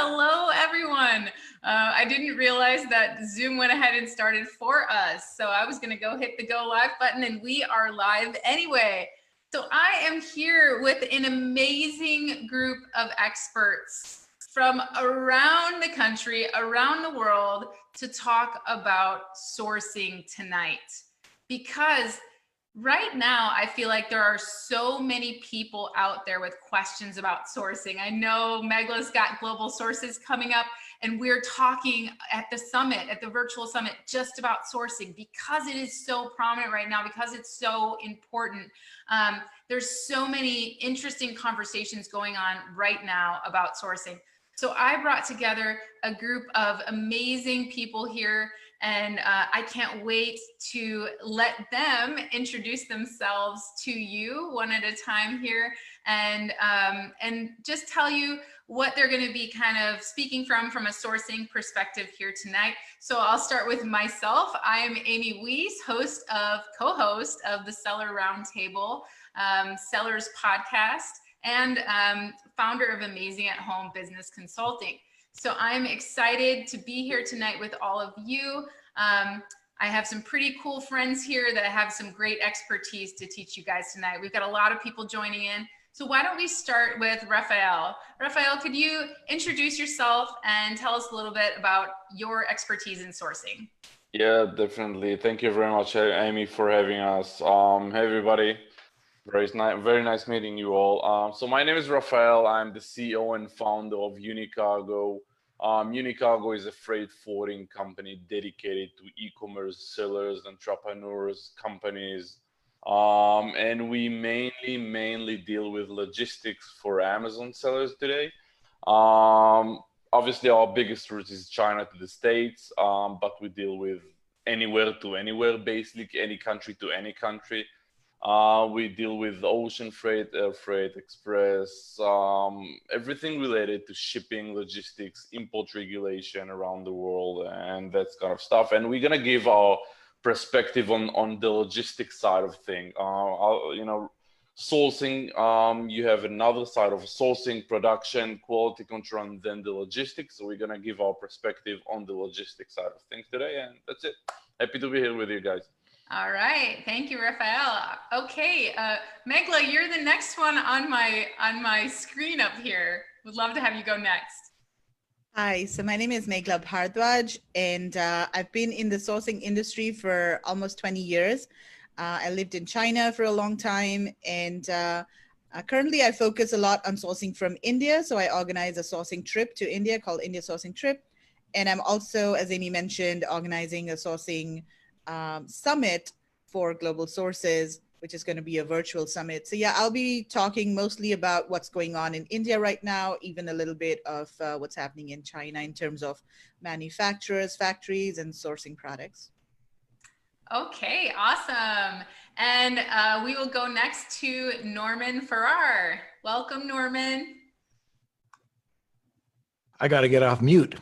Hello, everyone. I didn't realize that Zoom went ahead and started for us. So I was going to go hit the go live button, and we are live anyway. So I am here with an amazing group of experts from around the country, around the world, to talk about sourcing tonight. Because right now, I feel like there are so many people out there with questions about sourcing. I know Megla's got global sources coming up, and we're talking at the summit, at the virtual summit, just about sourcing because it is so prominent right now, because it's so important. There's so many interesting conversations going on right now about sourcing. So I brought together a group of amazing people here, and I can't wait to let them introduce themselves to you one at a time here, and just tell you what they're going to be kind of speaking from a sourcing perspective here tonight. So I'll start with myself. I am Amy Weiss, co-host of the Seller Roundtable, Sellers Podcast, and founder of Amazing at Home Business Consulting. So I'm excited to be here tonight with all of you. I have some pretty cool friends here that have some great expertise to teach you guys tonight. We've got a lot of people joining in. So why don't we start with Rafael? Rafael, could you introduce yourself and tell us a little bit about your expertise in sourcing? Yeah, definitely. Thank you very much, Amy, for having us. Hey, everybody. Very nice meeting you all. So my name is Rafael. I'm the CEO and founder of Unicargo. Unicargo is a freight forwarding company dedicated to e-commerce sellers, entrepreneurs, companies, and we mainly deal with logistics for Amazon sellers today. Obviously, our biggest route is China to the States, but we deal with anywhere to anywhere, basically any country to any country. We deal with ocean freight, air freight, express, everything related to shipping, logistics, import regulation around the world, and that kind of stuff. And we're gonna give our perspective on the logistics side of things. Sourcing. You have another side of sourcing, production, quality control, and then the logistics. So we're gonna give our perspective on the logistics side of things today, and that's it. Happy to be here with you guys. All right, thank you, Rafael. Okay, Megla, you're the next one on my screen up here. Would love to have you go next. Hi, so my name is Megla Bhardwaj, and I've been in the sourcing industry for almost 20 years. I lived in China for a long time, and currently I focus a lot on sourcing from India. So I organize a sourcing trip to India called India Sourcing Trip. And I'm also, as Amy mentioned, organizing a sourcing summit for global sources, which is going to be a virtual summit. So yeah, I'll be talking mostly about what's going on in India right now, even a little bit of what's happening in China in terms of manufacturers, factories, and sourcing products. Okay, awesome. And we will go next to Norman Farrar. Welcome, Norman. I got to get off mute.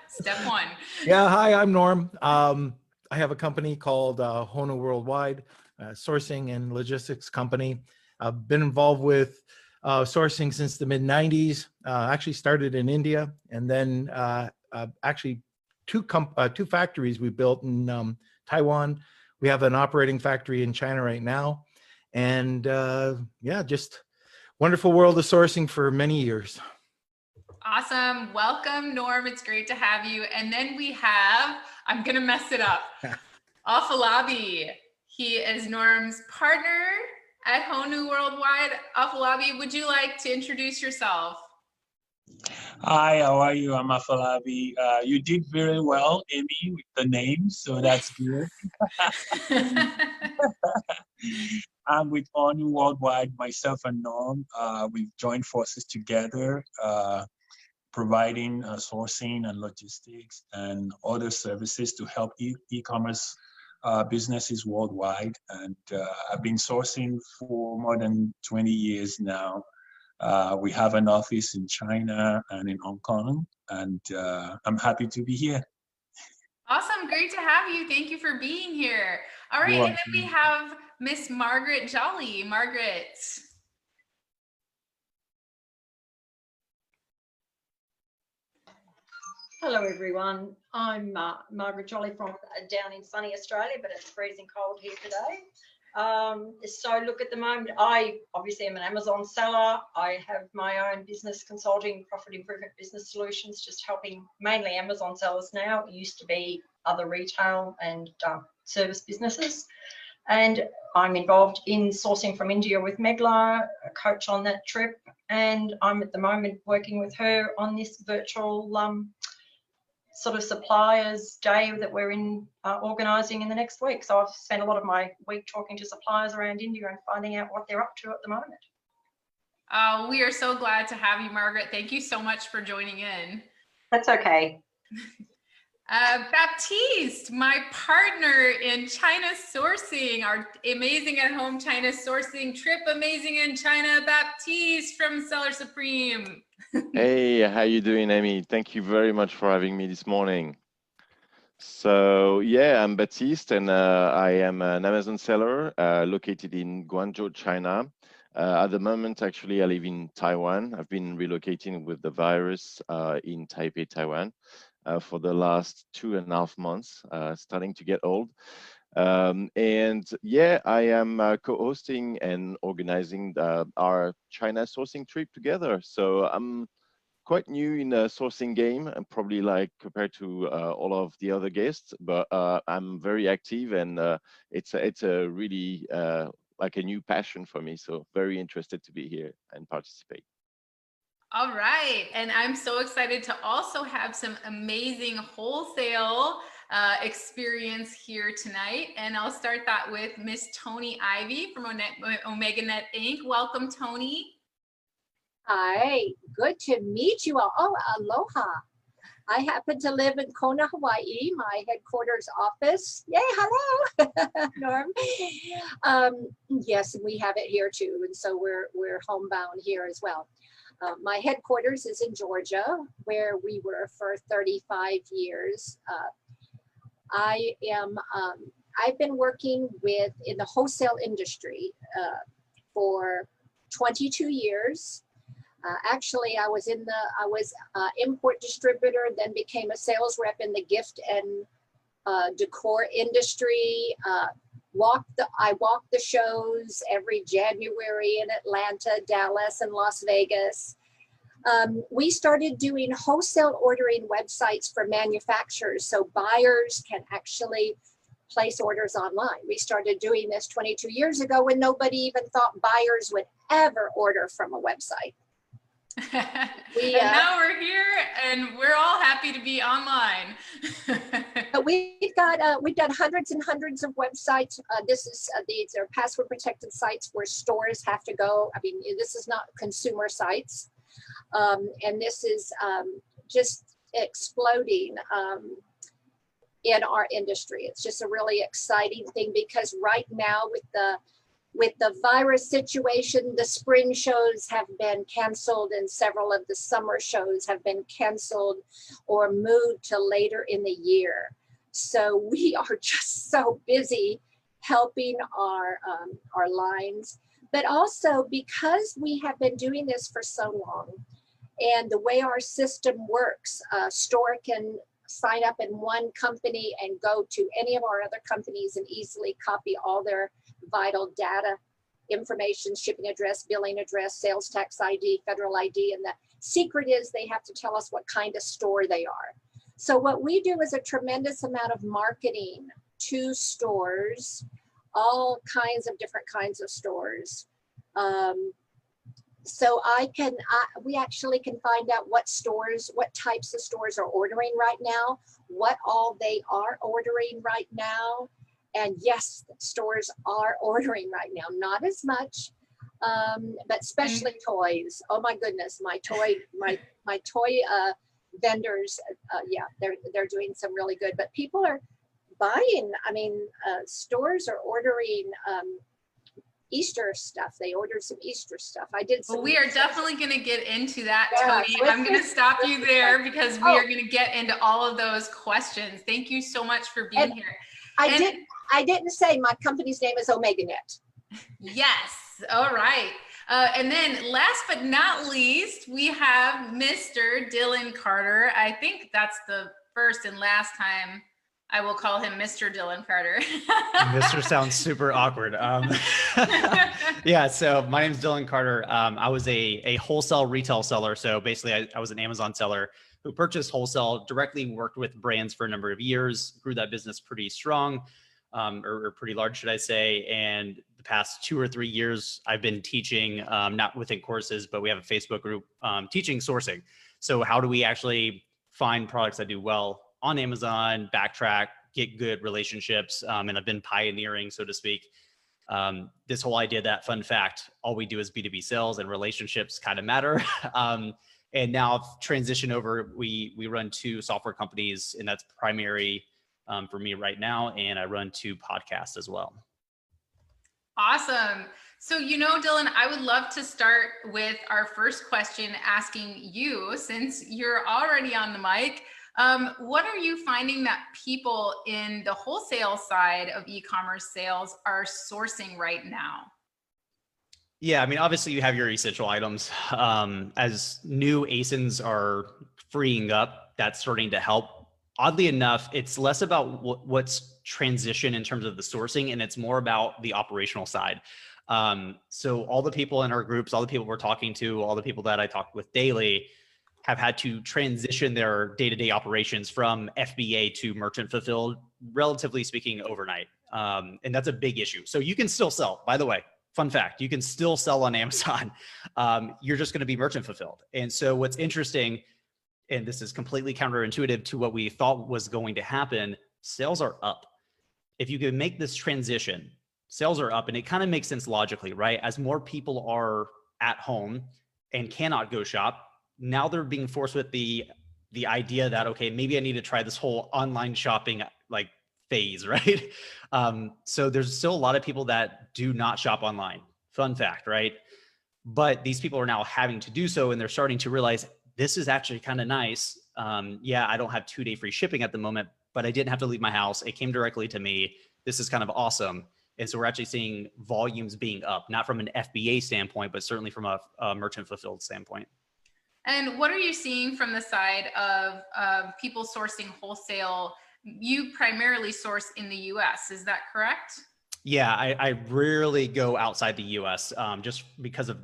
Step one. Yeah, hi, I'm Norm. I have a company called Honu Worldwide, sourcing and logistics company. I've been involved with sourcing since the mid-90s. Actually started in India, and then actually two factories we built in Taiwan. We have an operating factory in China right now. And yeah, just wonderful world of sourcing for many years. Awesome. Welcome, Norm. It's great to have you. And then we have, I'm going to mess it up, Afolabi. He is Norm's partner at Honu Worldwide. Afolabi, would you like to introduce yourself? Hi, how are you? I'm Afolabi. You did very well, Amy, with the name, so that's good. I'm with Honu Worldwide, myself and Norm. We've joined forces together, providing sourcing and logistics and other services to help e-commerce businesses worldwide. And I've been sourcing for more than 20 years now. We have an office in China and in Hong Kong, and I'm happy to be here. Awesome, great to have you. Thank you for being here. All right, and then we have Miss Margaret Jolly. Margaret. Hello everyone, I'm Margaret Jolly from down in sunny Australia, but it's freezing cold here today. So look, at the moment, I obviously am an Amazon seller. I have my own business consulting, profit improvement business solutions, just helping mainly Amazon sellers now. It used to be other retail and service businesses. And I'm involved in sourcing from India with Megla, a coach on that trip. And I'm at the moment working with her on this virtual sort of suppliers day that we're in organising in the next week. So I've spent a lot of my week talking to suppliers around India and finding out what they're up to at the moment. We are so glad to have you, Margaret. Thank you so much for joining in. That's okay. Baptiste, my partner in China sourcing, our amazing at home China sourcing trip, amazing in China, Baptiste from Seller Supreme. Hey, how you doing, Amy? Thank you very much for having me this morning. So yeah, I'm Baptiste, and I am an Amazon seller located in Guangzhou, China. At the moment, actually, I live in Taiwan. I've been relocating with the virus in Taipei, Taiwan, for the last 2.5 months, starting to get old. And yeah, I am co-hosting and organizing our China sourcing trip together. So I'm quite new in the sourcing game, and probably like compared to all of the other guests, but I'm very active, and it's a really like a new passion for me. So very interested to be here and participate. All right, and I'm so excited to also have some amazing wholesale experience here tonight. And I'll start that with Miss Tony Ivy from OmegaNet Inc. Welcome, Tony. Hi, good to meet you all. Oh, aloha. I happen to live in Kona, Hawaii, my headquarters office. Yay, hello, Norm. Yes, and we have it here too, and so we're homebound here as well. My headquarters is in Georgia, where we were for 35 years. I've been working in the wholesale industry for 22 years. Actually, I was import distributor, then became a sales rep in the gift and decor industry. I walk the shows every January in Atlanta, Dallas, and Las Vegas. We started doing wholesale ordering websites for manufacturers, so buyers can actually place orders online. We started doing this 22 years ago when nobody even thought buyers would ever order from a website. And now we're here, and we're all happy to be online. We've done hundreds and hundreds of websites. These are password protected sites where stores have to go. I mean, this is not consumer sites, and this is just exploding in our industry. It's just a really exciting thing, because right now with the virus situation, the spring shows have been canceled, and several of the summer shows have been canceled or moved to later in the year. So we are just so busy helping our lines, but also because we have been doing this for so long, and the way our system works, a store can sign up in one company and go to any of our other companies and easily copy all their vital data information, shipping address, billing address, sales tax ID, federal ID, and the secret is they have to tell us what kind of store they are. So what we do is a tremendous amount of marketing to stores, all kinds of different kinds of stores. So we actually can find out what types of stores are ordering right now, what all they are ordering right now. And yes, stores are ordering right now, not as much, but especially toys. Oh my goodness, my toy vendors, yeah, they're doing some really good, but people are buying. I mean, stores are ordering Easter stuff. They ordered some Easter stuff. I did some. Well, we are definitely going to get into that, Yeah, Tony. I'm going to stop you there because we are going to get into all of those questions. Thank you so much for being here. I didn't say my company's name is OmegaNet. Yes. All right. And then last but not least, we have Mr. Dylan Carter. I think that's the first and last time I will call him Mr. Dylan Carter. Mr. sounds super awkward. Yeah, so my name is Dylan Carter. I was a wholesale retail seller. So basically I was an Amazon seller who purchased wholesale, directly worked with brands for a number of years, grew that business pretty strong, or pretty large, should I say. And the past 2 or 3 years, I've been teaching, not within courses, but we have a Facebook group teaching sourcing. So how do we actually find products that do well on Amazon, backtrack, get good relationships, and I've been pioneering, so to speak, this whole idea that, fun fact, all we do is B2B sales and relationships kind of matter. And now I've transitioned over, we run 2 software companies, and that's primary for me right now. And I run 2 podcasts as well. Awesome. So, Dylan, I would love to start with our first question, asking you, since you're already on the mic, what are you finding that people in the wholesale side of e-commerce sales are sourcing right now? Yeah, I mean, obviously you have your essential items. As new ASINs are freeing up, that's starting to help. Oddly enough, it's less about what's transition in terms of the sourcing, and it's more about the operational side. So all the people in our groups, all the people we're talking to, all the people that I talk with daily have had to transition their day-to-day operations from FBA to merchant fulfilled, relatively speaking, overnight. And that's a big issue. So you can still sell, by the way, fun fact, you can still sell on Amazon. You're just going to be merchant fulfilled. And so what's interesting, and this is completely counterintuitive to what we thought was going to happen, sales are up. If you can make this transition, sales are up, and it kind of makes sense logically, right? As more people are at home and cannot go shop, now they're being forced with the idea that, okay, maybe I need to try this whole online shopping like phase, right? So there's still a lot of people that do not shop online. Fun fact, right? But these people are now having to do so, and they're starting to realize this is actually kind of nice. Yeah, I don't have 2-day free shipping at the moment, but I didn't have to leave my house. It came directly to me. This is kind of awesome. And so we're actually seeing volumes being up, not from an FBA standpoint, but certainly from a merchant fulfilled standpoint. And what are you seeing from the side of people sourcing wholesale? You primarily source in the US, is that correct? Yeah, I rarely go outside the US just because of,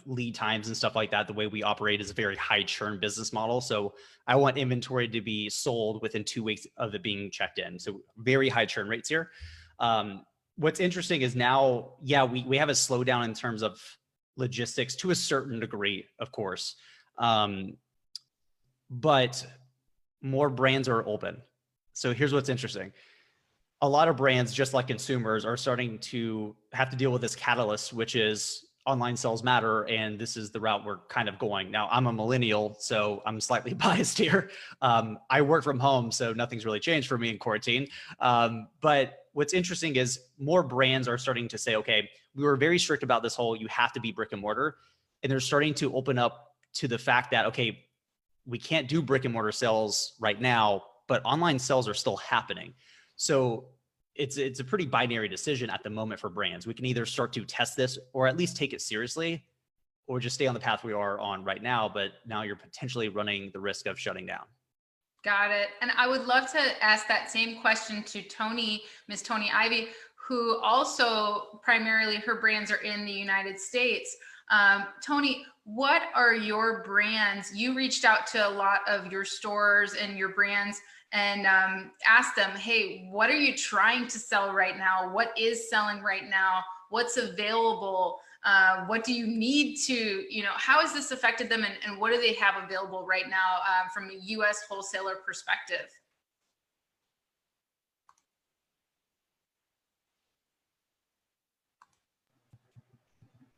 lead times and stuff like that. The way we operate is a very high churn business model. So I want inventory to be sold within 2 weeks of it being checked in. So very high churn rates here. What's interesting is now, yeah, we have a slowdown in terms of logistics to a certain degree, of course. But more brands are open. So here's what's interesting. A lot of brands, just like consumers, are starting to have to deal with this catalyst, which is online sales matter. And this is the route we're kind of going. Now, I'm a millennial, so I'm slightly biased here. I work from home, so nothing's really changed for me in quarantine. But what's interesting is more brands are starting to say, okay, we were very strict about this whole, you have to be brick and mortar. And they're starting to open up to the fact that, okay, we can't do brick and mortar sales right now, but online sales are still happening. So it's a pretty binary decision at the moment for brands. We can either start to test this or at least take it seriously, or just stay on the path we are on right now, but now you're potentially running the risk of shutting down. Got it. And I would love to ask that same question to Tony, Miss Tony Ivy, who also primarily her brands are in the United States. Tony, what are your brands? You reached out to a lot of your stores and your brands and asked them, hey, what are you trying to sell right now? What is selling right now? What's available? What do you need to, how has this affected them, and what do they have available right now from a US wholesaler perspective?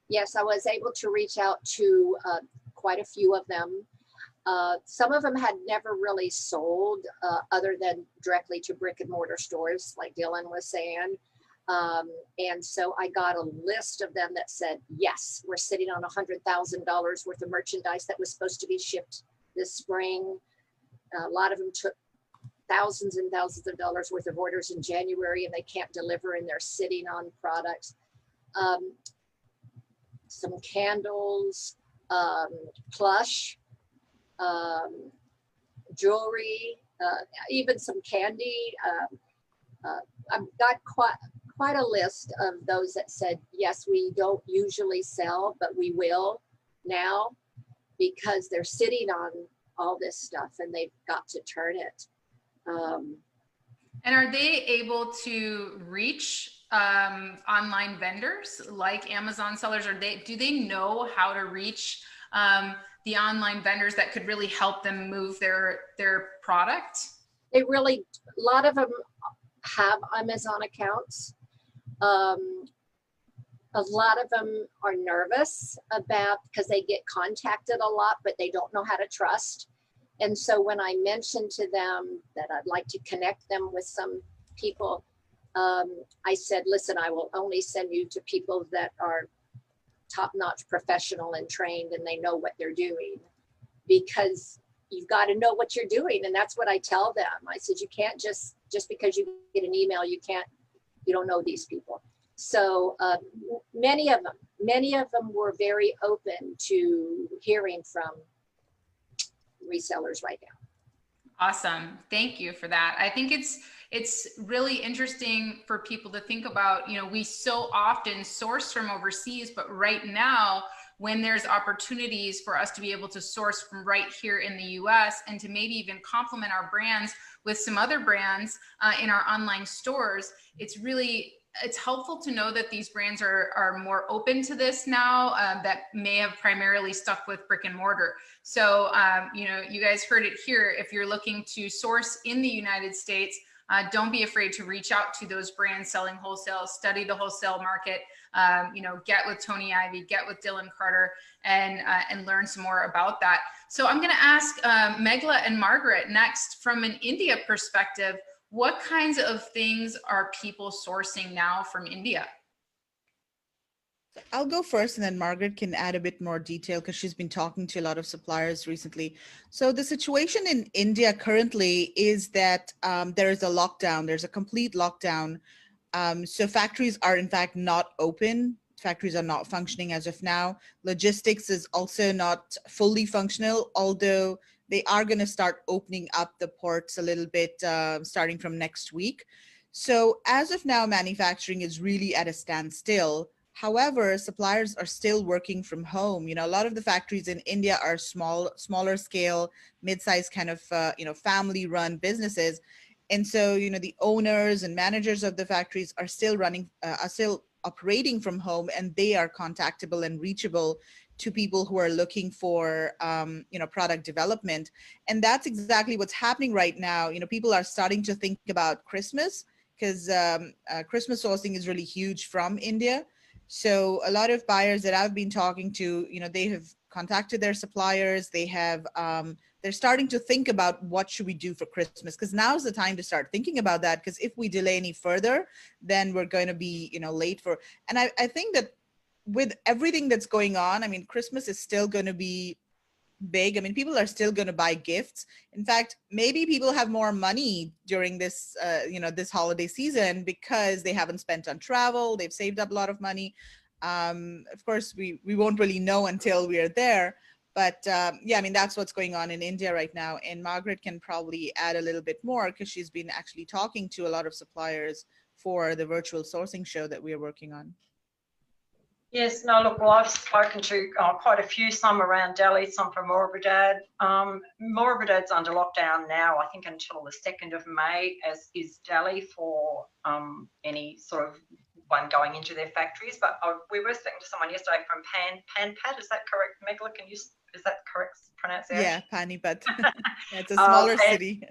Yes, I was able to reach out to quite a few of them. Some of them had never really sold other than directly to brick and mortar stores, like Dylan was saying. And so I got a list of them that said, yes, we're sitting on $100,000 worth of merchandise that was supposed to be shipped this spring. A lot of them took thousands and thousands of dollars worth of orders in January, and they can't deliver, and they're sitting on products. some candles, plush, jewelry, even some candy. I've got quite a list of those that said, yes, we don't usually sell, but we will now, because they're sitting on all this stuff and they've got to turn it. And are they able to reach online vendors like Amazon sellers? Or do they know how to reach the online vendors that could really help them move their product? They really, a lot of them have Amazon accounts. A lot of them are nervous about, because they get contacted a lot, but they don't know how to trust. And so when I mentioned to them that I'd like to connect them with some people, I said, listen, I will only send you to people that are top-notch professional and trained and they know what they're doing, because you've got to know what you're doing. And that's what I tell them. I said, you can't just because you get an email, you don't know these people. So many of them were very open to hearing from resellers right now. Awesome. Thank you for that. I think it's really interesting for people to think about, we so often source from overseas, but right now, when there's opportunities for us to be able to source from right here in the US and to maybe even complement our brands with some other brands in our online stores, it's helpful to know that these brands are more open to this now that may have primarily stuck with brick and mortar. So, you guys heard it here. If you're looking to source in the United States, don't be afraid to reach out to those brands selling wholesale, study the wholesale market, get with Tony Ivy, get with Dylan Carter, and learn some more about that. So I'm going to ask Megla and Margaret next, from an India perspective, what kinds of things are people sourcing now from India? I'll go first, and then Margaret can add a bit more detail because she's been talking to a lot of suppliers recently. So the situation in India currently is that there is a lockdown. There's a complete lockdown. So factories are in fact not open. Factories are not functioning as of now. Logistics is also not fully functional, although they are going to start opening up the ports a little bit starting from next week. So as of now, manufacturing is really at a standstill. However, suppliers are still working from home. A lot of the factories in India are smaller scale, mid-sized kind of, family-run businesses. And so, the owners and managers of the factories are still operating from home, and they are contactable and reachable to people who are looking for, product development. And that's exactly what's happening right now. People are starting to think about Christmas, because Christmas sourcing is really huge from India. So a lot of buyers that I've been talking to, they have contacted their suppliers. They're starting to think about what should we do for Christmas, because now's the time to start thinking about that. Because if we delay any further, then we're going to be, late for. And I think that with everything that's going on, Christmas is still going to be big. People are still going to buy gifts. In fact, maybe people have more money during this, this holiday season because they haven't spent on travel. They've saved up a lot of money. Of course, we won't really know until we are there. But that's what's going on in India right now. And Margaret can probably add a little bit more because she's been actually talking to a lot of suppliers for the virtual sourcing show that we are working on. Yes, no, look, well, I've spoken to quite a few, some around Delhi, some from Moorabadad. Moorabadad's under lockdown now, I think until the 2nd of May, as is Delhi, for any sort of one going into their factories. But we were speaking to someone yesterday from Panipat, is that correct, Megla? Is that correct pronunciation? Yeah, Panipat. It's a smaller city.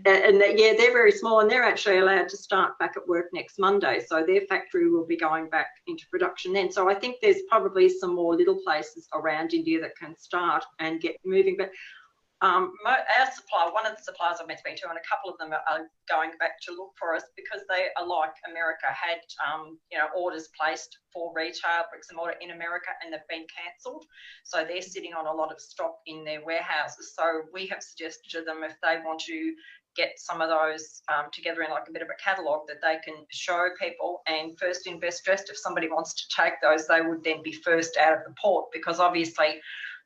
And they're very small, and they're actually allowed to start back at work next Monday. So their factory will be going back into production then. So I think there's probably some more little places around India that can start and get moving. But our supplier, one of the suppliers I've been speaking to, and a couple of them are going back to look for us because they are like America, had orders placed for retail bricks and mortar in America and they've been cancelled. So they're sitting on a lot of stock in their warehouses. So we have suggested to them if they want to get some of those together in like a bit of a catalogue that they can show people, and first in best dressed, if somebody wants to take those, they would then be first out of the port, because obviously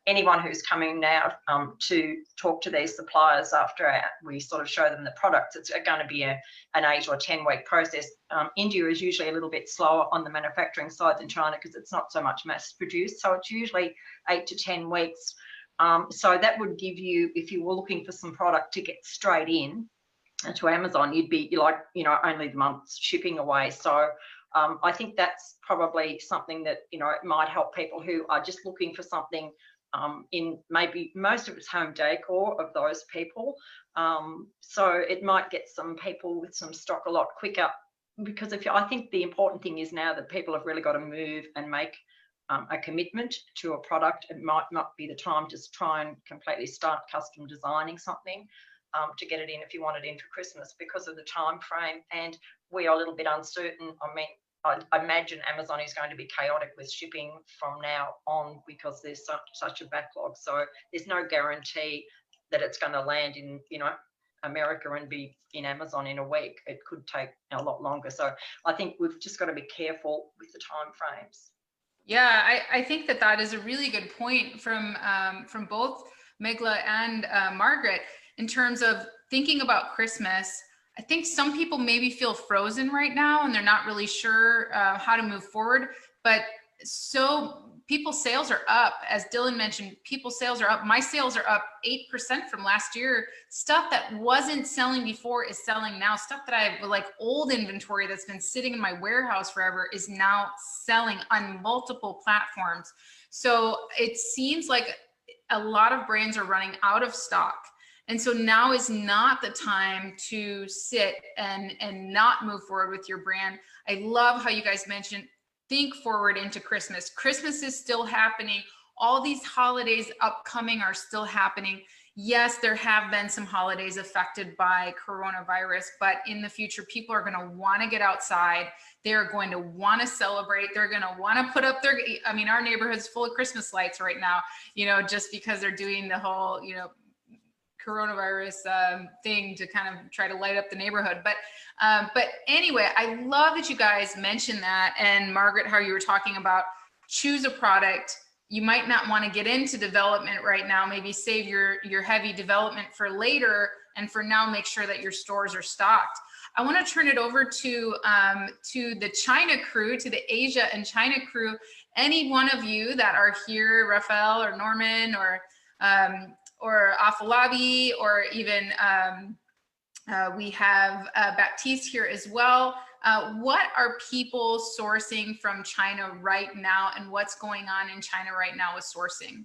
anyone who's coming now to talk to these suppliers after we sort of show them the products, it's going to be an 8 or 10 week process. India is usually a little bit slower on the manufacturing side than China because it's not so much mass produced. So it's usually 8 to 10 weeks. So that would give you, if you were looking for some product to get straight in to Amazon, you'd be like, only the month's shipping away. So I think that's probably something that, it might help people who are just looking for something in maybe most of it's home decor of those people. So it might get some people with some stock a lot quicker, because I think the important thing is now that people have really got to move and make a commitment to a product. It might not be the time to try and completely start custom designing something to get it in if you want it in for Christmas, because of the time frame, and we are a little bit uncertain. I mean, I imagine Amazon is going to be chaotic with shipping from now on because there's such a backlog. So there's no guarantee that it's going to land in, America and be in Amazon in a week. It could take a lot longer. So I think we've just got to be careful with the time frames. Yeah, I think that is a really good point from both Megla and Margaret in terms of thinking about Christmas. I think some people maybe feel frozen right now and they're not really sure how to move forward. But so people's sales are up, as Dylan mentioned. People's sales are up. My sales are up 8% from last year. Stuff that wasn't selling before is selling now. Stuff that I have, like old inventory that's been sitting in my warehouse forever, is now selling on multiple platforms. So it seems like a lot of brands are running out of stock. And so now is not the time to sit and not move forward with your brand. I love how you guys mentioned, think forward into Christmas. Christmas is still happening. All these holidays upcoming are still happening. Yes, there have been some holidays affected by coronavirus, but in the future, people are going to want to get outside. They're going to want to celebrate. They're going to want to put up their, our neighborhood's full of Christmas lights right now, just because they're doing the whole, coronavirus thing to kind of try to light up the neighborhood. But anyway, I love that you guys mentioned that. And Margaret, how you were talking about choose a product. You might not want to get into development right now, maybe save your heavy development for later, and for now, make sure that your stores are stocked. I want to turn it over to the China crew, to the Asia and China crew. Any one of you that are here, Rafael or Norman or Afolabi, or even we have Baptiste here as well. What are people sourcing from China right now, and what's going on in China right now with sourcing?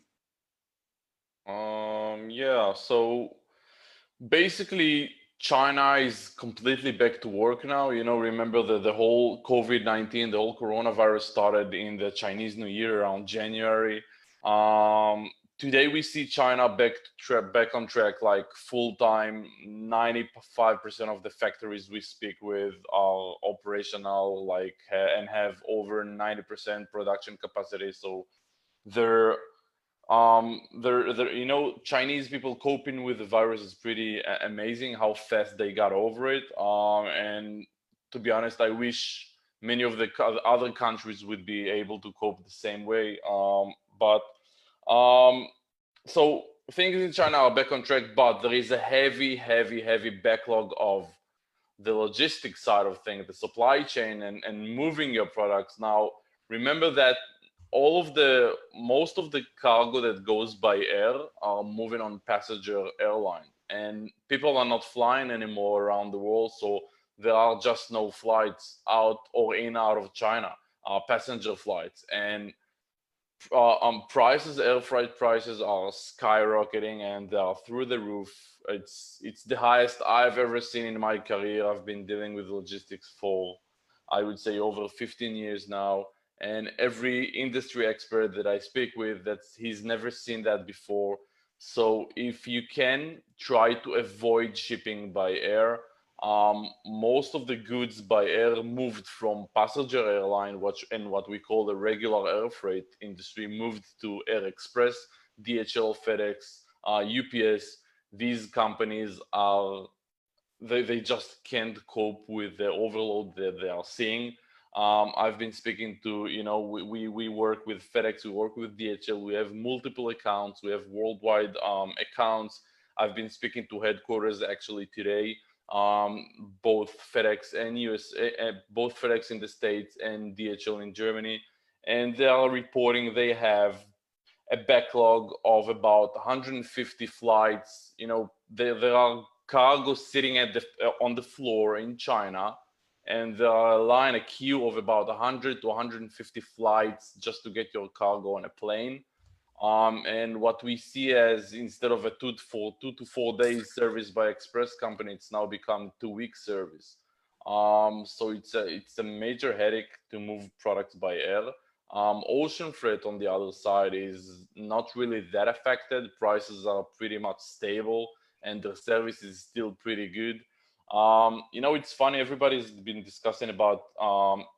Yeah, so basically China is completely back to work now. Remember the whole COVID-19, the whole coronavirus started in the Chinese New Year around January. Today we see China back on track, like full time. 95% of the factories we speak with are operational, and have over 90% production capacity. So they're Chinese people coping with the virus is pretty amazing how fast they got over it. And to be honest, I wish many of the other countries would be able to cope the same way. So things in China are back on track, but there is a heavy backlog of the logistics side of things, the supply chain and moving your products. Now, remember that most of the cargo that goes by air are moving on passenger airline, and people are not flying anymore around the world. So there are just no flights out of China, passenger flights. And air freight prices are skyrocketing, and they are through the roof. It's the highest I've ever seen in my career. I've been dealing with logistics for, I would say, over 15 years now. And every industry expert that I speak with, he's never seen that before. So if you can, try to avoid shipping by air. Most of the goods by air moved from passenger airline, and what we call the regular air freight industry, moved to Air Express, DHL, FedEx, UPS. These companies are, they just can't cope with the overload that they are seeing. I've been speaking to, we work with FedEx, we work with DHL, we have multiple accounts, we have worldwide accounts. I've been speaking to headquarters actually today, both FedEx and both FedEx in the States and DHL in Germany, and they are reporting they have a backlog of about 150 flights. There are cargo sitting on the floor in China, and there are a queue of about 100 to 150 flights just to get your cargo on a plane. And what we see as, instead of a 2 to 4 days service by express company, it's now become 2-week service. So it's a major headache to move products by air. Ocean freight, on the other side, is not really that affected. Prices are pretty much stable, and the service is still pretty good. It's funny, everybody's been discussing about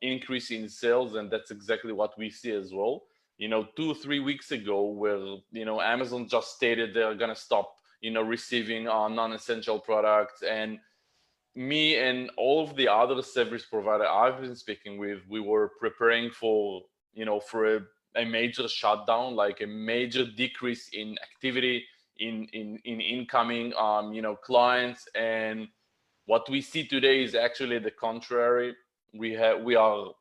increase in sales, and that's exactly what we see as well. 2-3 weeks ago, where Amazon just stated they're gonna stop receiving non-essential products, and me and all of the other service provider I've been speaking with, we were preparing for a major shutdown, like a major decrease in activity in incoming clients. And what we see today is actually the contrary. We are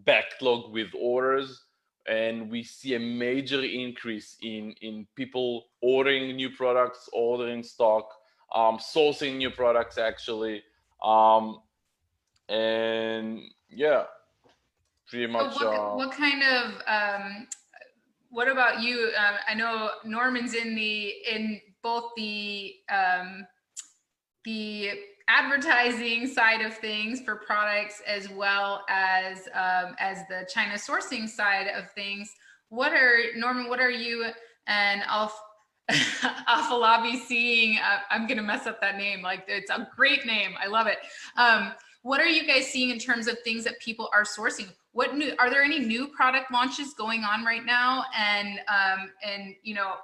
backlogged with orders, and we see a major increase in people ordering new products, ordering stock, sourcing new products actually. And yeah, pretty much. So what kind of what about you? I know Norman's in both the advertising side of things for products, as well as the China sourcing side of things. Norman, what are you and Afalabi seeing? I'm gonna mess up that name. Like, it's a great name. I love it. What are you guys seeing in terms of things that people are sourcing? Are there any new product launches going on right now? And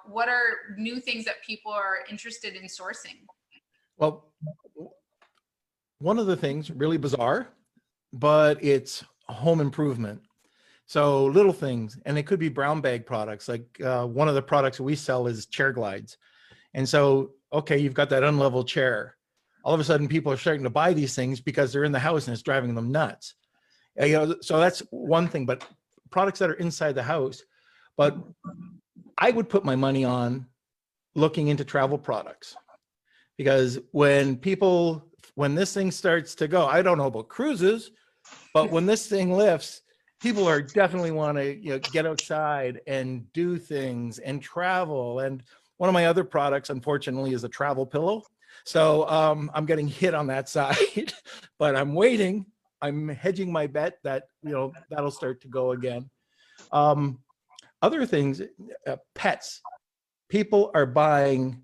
what are new things that people are interested in sourcing? Well, one of the things really bizarre, but it's home improvement. So little things, and it could be brown bag products. Like one of the products we sell is chair glides. And so, okay, you've got that unlevel chair. All of a sudden people are starting to buy these things because they're in the house and it's driving them nuts. So that's one thing, but products that are inside the house. But I would put my money on looking into travel products, because when this thing starts to go, I don't know about cruises, but when this thing lifts, people are definitely want to get outside and do things and travel. And one of my other products, unfortunately, is a travel pillow. So I'm getting hit on that side, but I'm waiting. I'm hedging my bet that that'll start to go again. Other things, pets. People are buying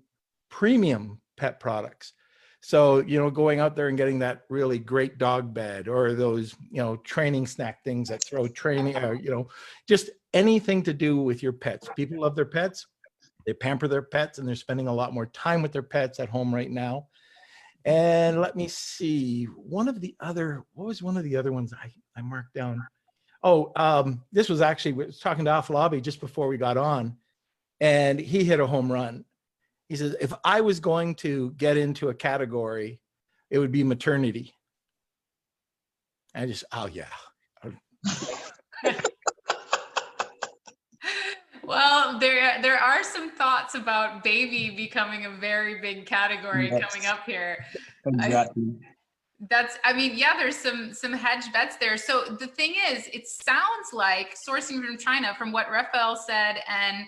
premium pet products. So, going out there and getting that really great dog bed, or those, training snack things that throw training, just anything to do with your pets. People love their pets. They pamper their pets, and they're spending a lot more time with their pets at home right now. And let me see, what was one of the other ones I marked down? Oh, this was actually, we was talking to Afalabi just before we got on, and he hit a home run. He says, if I was going to get into a category, it would be maternity. I just, oh yeah. Well, there are some thoughts about baby becoming a very big category coming up here. Exactly. There's some hedge bets there. So the thing is, it sounds like sourcing from China, from what Raphael said, and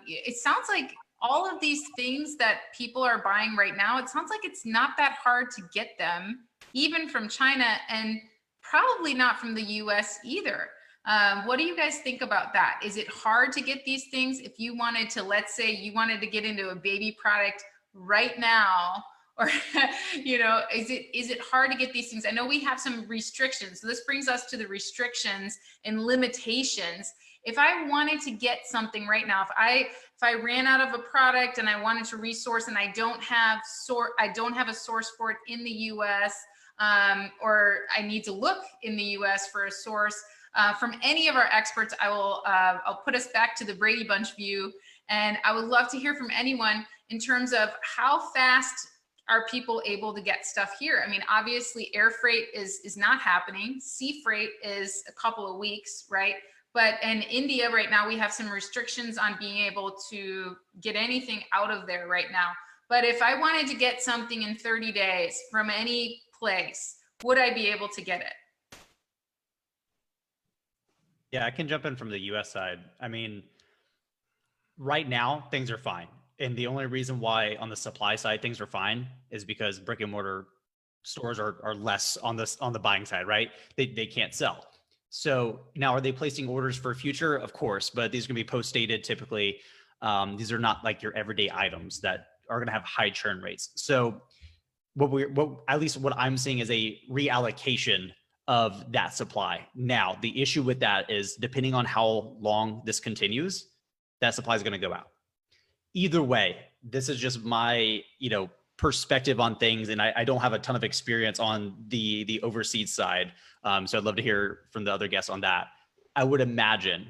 it sounds like all of these things that people are buying right now, it sounds like it's not that hard to get them, even from China, and probably not from the US either. What do you guys think about that? Is it hard to get these things? If you wanted to, let's say you wanted to get into a baby product right now, or, you know, is it hard to get these things? I know we have some restrictions. So this brings us to the restrictions and limitations. If I wanted to get something right now, if I ran out of a product and I wanted to resource and I don't have a source for it in the US, or I need to look in the US for a source, from any of our experts, I'll put us back to the Brady Bunch view, and I would love to hear from anyone in terms of how fast are people able to get stuff here? I mean, obviously air freight is not happening. Sea freight is a couple of weeks, right? But in India right now, we have some restrictions on being able to get anything out of there right now. But if I wanted to get something in 30 days from any place, would I be able to get it? Yeah, I can jump in from the US side. I mean, right now things are fine. And the only reason why on the supply side things are fine is because brick and mortar stores are less on the buying side, right? They can't sell. So now are they placing orders for future? Of course, but these are gonna be post-dated typically. These are not like your everyday items that are gonna have high churn rates. So at least what I'm seeing is a reallocation of that supply. Now, the issue with that is depending on how long this continues, that supply is going to go out. Either way, this is just my, perspective on things. And I don't have a ton of experience on the overseas side. So I'd love to hear from the other guests on that. I would imagine,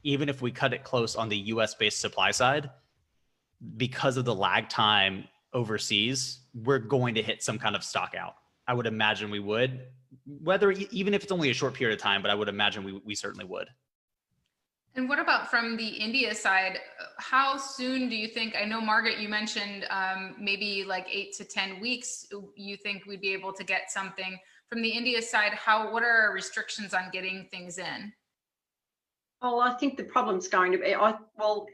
even if we cut it close on the US based supply side, because of the lag time overseas, we're going to hit some kind of stock out. I would imagine we would, even if it's only a short period of time, but I would imagine we certainly would. And what about from the India side? How soon do you think, I know Margaret, you mentioned maybe like 8 to 10 weeks, you think we'd be able to get something. From the India side, what are our restrictions on getting things in? Well, I think the problem's going to be,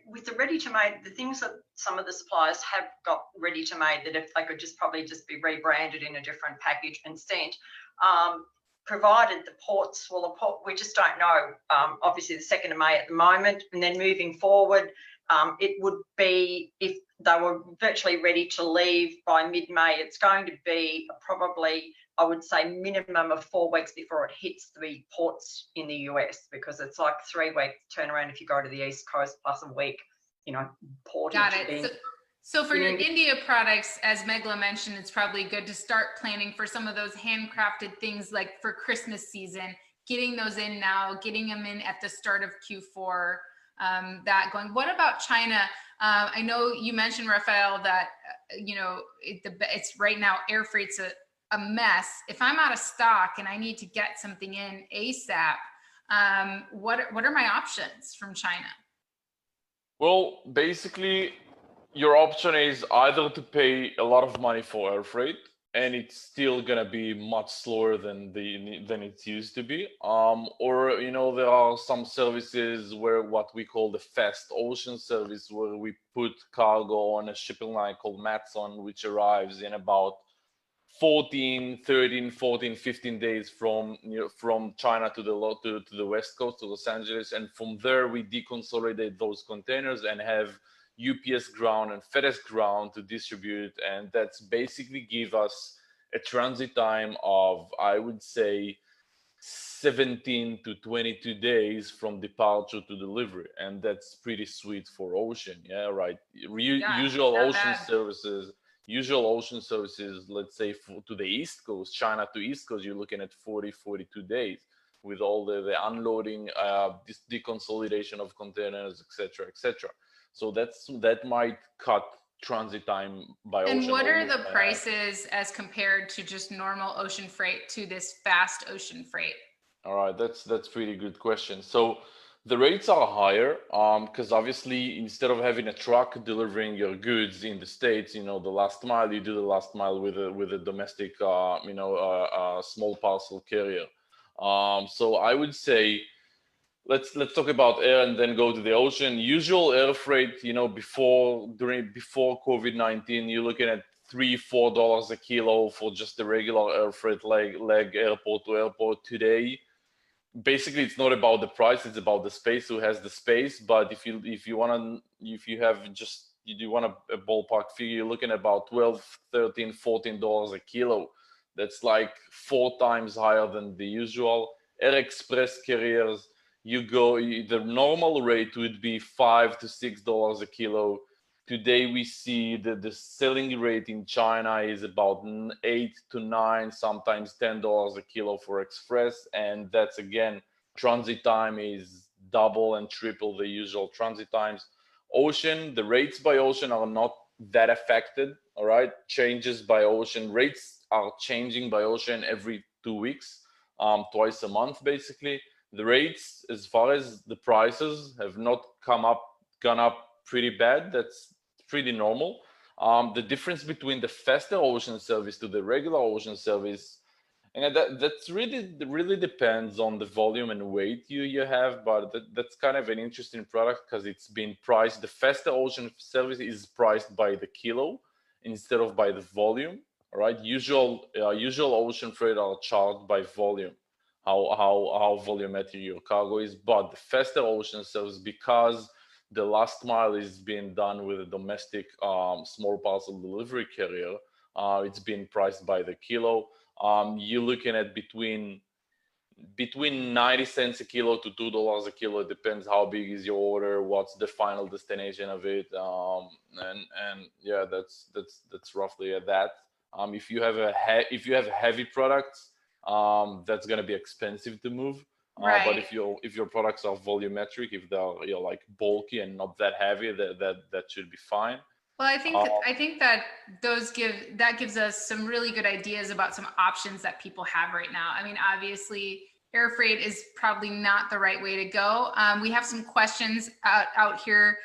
with the ready-to-made, the things that some of the suppliers have got ready-to-made, that if they could probably just be rebranded in a different package and sent, provided the ports, we just don't know. Obviously the 2nd of May at the moment, and then moving forward, it would be, if they were virtually ready to leave by mid-May, it's going to be probably, I would say, minimum of 4 weeks before it hits the ports in the US, because it's like 3-week turnaround if you go to the East Coast, plus a week, portage. Got it. So for your India products, as Megla mentioned, it's probably good to start planning for some of those handcrafted things like for Christmas season, getting those in now, getting them in at the start of Q4, that going. What about China? I know you mentioned, Rafael, that, it's right now, air freight's a mess. If I'm out of stock and I need to get something in ASAP, what are my options from China? Well, basically, your option is either to pay a lot of money for air freight, and it's still gonna be much slower than it used to be, or there are some services where what we call the fast ocean service, where we put cargo on a shipping line called Matson, which arrives in about 13, 14, 15 days from China to the West Coast, to Los Angeles, and from there we deconsolidate those containers and have UPS ground and FedEx ground to distribute, and that's basically give us a transit time of, I would say, 17 to 22 days from departure to delivery, and that's pretty sweet for ocean. Yeah, right. Usual ocean services, let's say to the East Coast, China to East Coast, you're looking at 40, 42 days with all the unloading, this deconsolidation of containers, etc., etc. So that might cut transit time by ocean. And what are the prices as compared to just normal ocean freight to this fast ocean freight? All right, that's pretty good question. So the rates are higher because obviously instead of having a truck delivering your goods in the States, the last mile, you do the last mile with a domestic, small parcel carrier. So I would say, let's talk about air and then go to the ocean. Usual air freight, before COVID-19, you're looking at $3-4 a kilo for just the regular air freight leg airport to airport. Today, basically it's not about the price, it's about the space, who has the space. But if you want a ballpark figure, you're looking at about 12, 13, $14 a kilo. That's like 4 times higher than the usual. Air Express carriers, the normal rate would be $5 to $6 a kilo. Today we see that the selling rate in China is about 8 to 9, sometimes $10 a kilo for express, and that's again, transit time is double and triple the usual transit times. Ocean, the rates by ocean are not that affected. All right, changes by ocean, rates are changing by ocean every 2 weeks, twice a month basically. The rates, as far as the prices, have not gone up pretty bad. That's pretty normal. The difference between the faster ocean service to the regular ocean service, and that's really depends on the volume and weight you have, but that's kind of an interesting product because it's been priced. The faster ocean service is priced by the kilo instead of by the volume. All right, usual ocean freight are charged by volume, how volumetric your cargo is, but the faster ocean service, because the last mile is being done with a domestic small parcel delivery carrier, it's being priced by the kilo. You're looking at between 90 cents a kilo to $2 a kilo. It depends how big is your order, what's the final destination of it, and yeah, that's roughly at that. If you have heavy products, that's going to be expensive to move. Right. But if your products are volumetric, if they're like bulky and not that heavy, that should be fine. Well, I think that gives us some really good ideas about some options that people have right now. I mean, obviously, air freight is probably not the right way to go. We have some questions out here.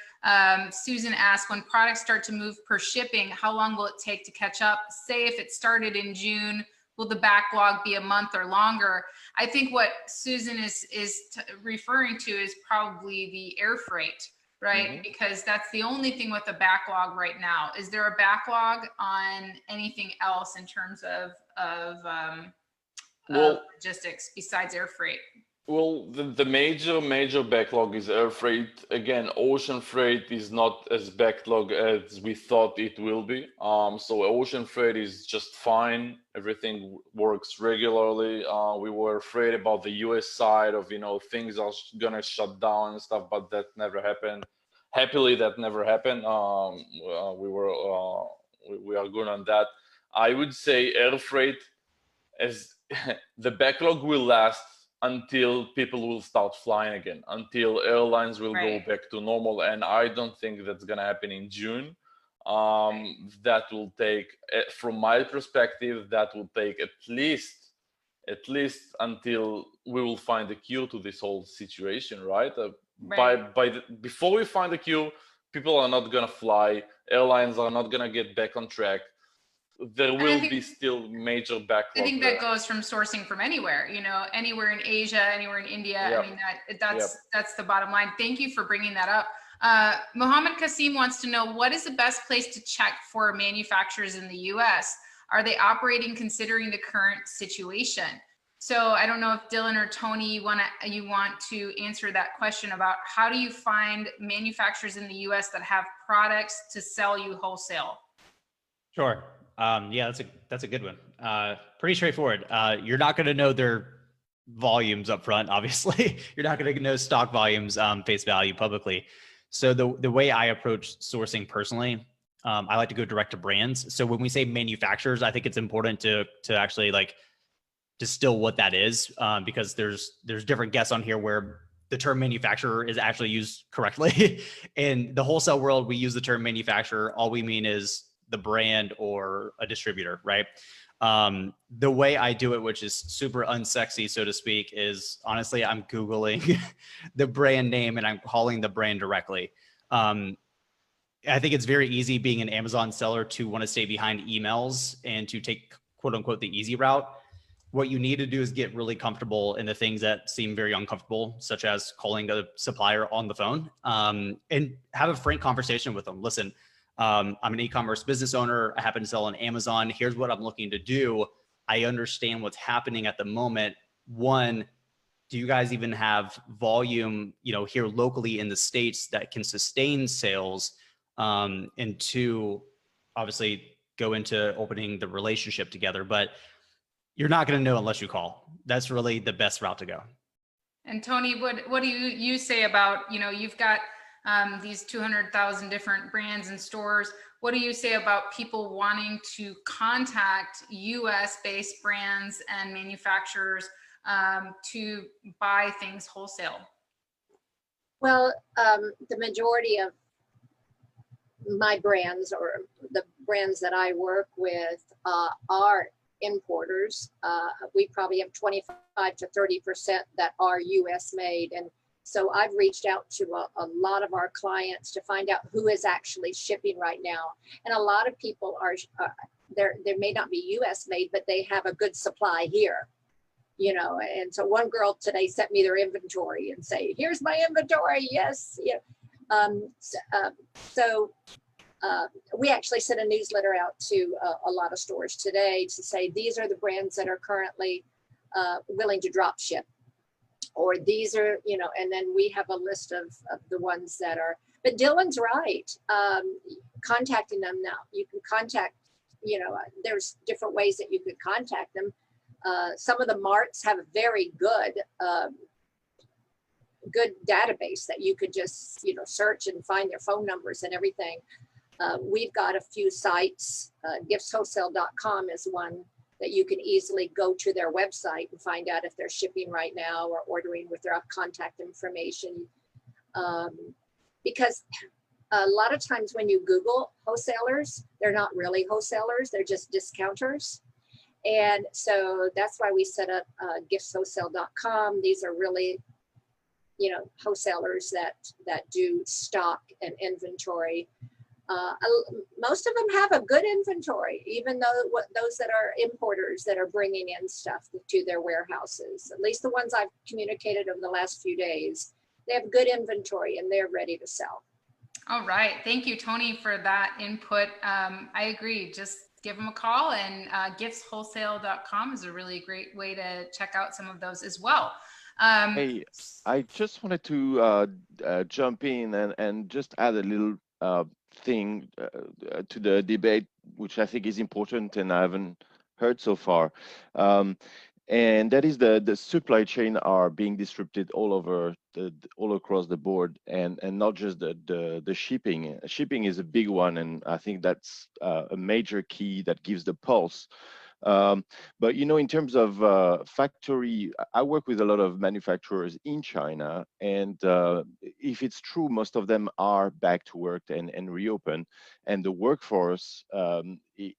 Susan asked, when products start to move per shipping, how long will it take to catch up? Say if it started in June, will the backlog be a month or longer? I think what Susan is referring to is probably the air freight, right? Mm-hmm. Because that's the only thing with the backlog right now. Is there a backlog on anything else in terms of logistics besides air freight? Well, the major backlog is air freight. Again, ocean freight is not as backlog as we thought it will be. So ocean freight is just fine. Everything works regularly. We were afraid about the US side of, things are gonna shut down and stuff, but that never happened. Happily, that never happened. We are good on that. I would say air freight, as the backlog will last until people will start flying again, until airlines will go back to normal. And I don't think that's going to happen in June. That will take, from my perspective, that will take at least until we will find a cure to this whole situation, right? Before we find a cure, people are not going to fly. Airlines are not going to get back on track. There will be still major backlog. I think that goes from sourcing from anywhere, anywhere in Asia, anywhere in India. Yep. I mean, that's the bottom line. Thank you for bringing that up. Mohammed Kasim wants to know, what is the best place to check for manufacturers in the US? Are they operating considering the current situation? So I don't know if Dylan or Tony, you want to answer that question about how do you find manufacturers in the US that have products to sell you wholesale? Sure. Yeah, that's a good one. Pretty straightforward. You're not going to know their volumes up front, obviously. You're not going to know stock volumes face value publicly. So the way I approach sourcing personally, I like to go direct to brands. So when we say manufacturers, I think it's important to actually distill what that is, because there's different guests on here where the term manufacturer is actually used correctly. In the wholesale world, we use the term manufacturer. All we mean is the brand or a distributor, right? The way I do it, which is super unsexy, so to speak, is honestly, I'm Googling the brand name and I'm calling the brand directly. I think it's very easy being an Amazon seller to want to stay behind emails and to take quote unquote the easy route. What you need to do is get really comfortable in the things that seem very uncomfortable, such as calling a supplier on the phone, and have a frank conversation with them. Listen, I'm an e-commerce business owner. I happen to sell on Amazon. Here's what I'm looking to do. I understand what's happening at the moment. One, do you guys even have volume, here locally in the States that can sustain sales? And two, obviously go into opening the relationship together, but you're not going to know unless you call. That's really the best route to go. And Tony, what do you say about, you've got these 200,000 different brands and stores. What do you say about people wanting to contact US based brands and manufacturers to buy things wholesale? Well, the majority of my brands, or the brands that I work with, are importers. We probably have 25 to 30% that are US made. And so I've reached out to a lot of our clients to find out who is actually shipping right now. And a lot of people are, they may not be US made, but they have a good supply here. And so one girl today sent me their inventory and say, here's my inventory. Yes. Yeah. We actually sent a newsletter out to a lot of stores today to say, these are the brands that are currently willing to drop ship, or these are, and then we have a list of the ones that are, but Dylan's right. Contacting them now, you can contact, there's different ways that you could contact them. Some of the marts have a very good database that you could just, search and find their phone numbers and everything. We've got a few sites. Giftswholesale.com is one that you can easily go to their website and find out if they're shipping right now or ordering with their contact information. Because a lot of times when you Google wholesalers, they're not really wholesalers, they're just discounters. And so that's why we set up giftswholesale.com. These are really, wholesalers that do stock and inventory. Most of them have a good inventory, even though those that are importers that are bringing in stuff to their warehouses, at least the ones I've communicated over the last few days, they have good inventory and they're ready to sell. All right. Thank you, Tony, for that input. I agree. Just give them a call, and giftswholesale.com is a really great way to check out some of those as well. Hey, I just wanted to jump in and just add a little thing to the debate, which I think is important and I haven't heard so far. And that is the supply chain are being disrupted all over all across the board, and not just the shipping. Shipping is a big one, and I think that's a major key that gives the pulse. But in terms of factory, I work with a lot of manufacturers in China, and if it's true, most of them are back to work and reopen, and the workforce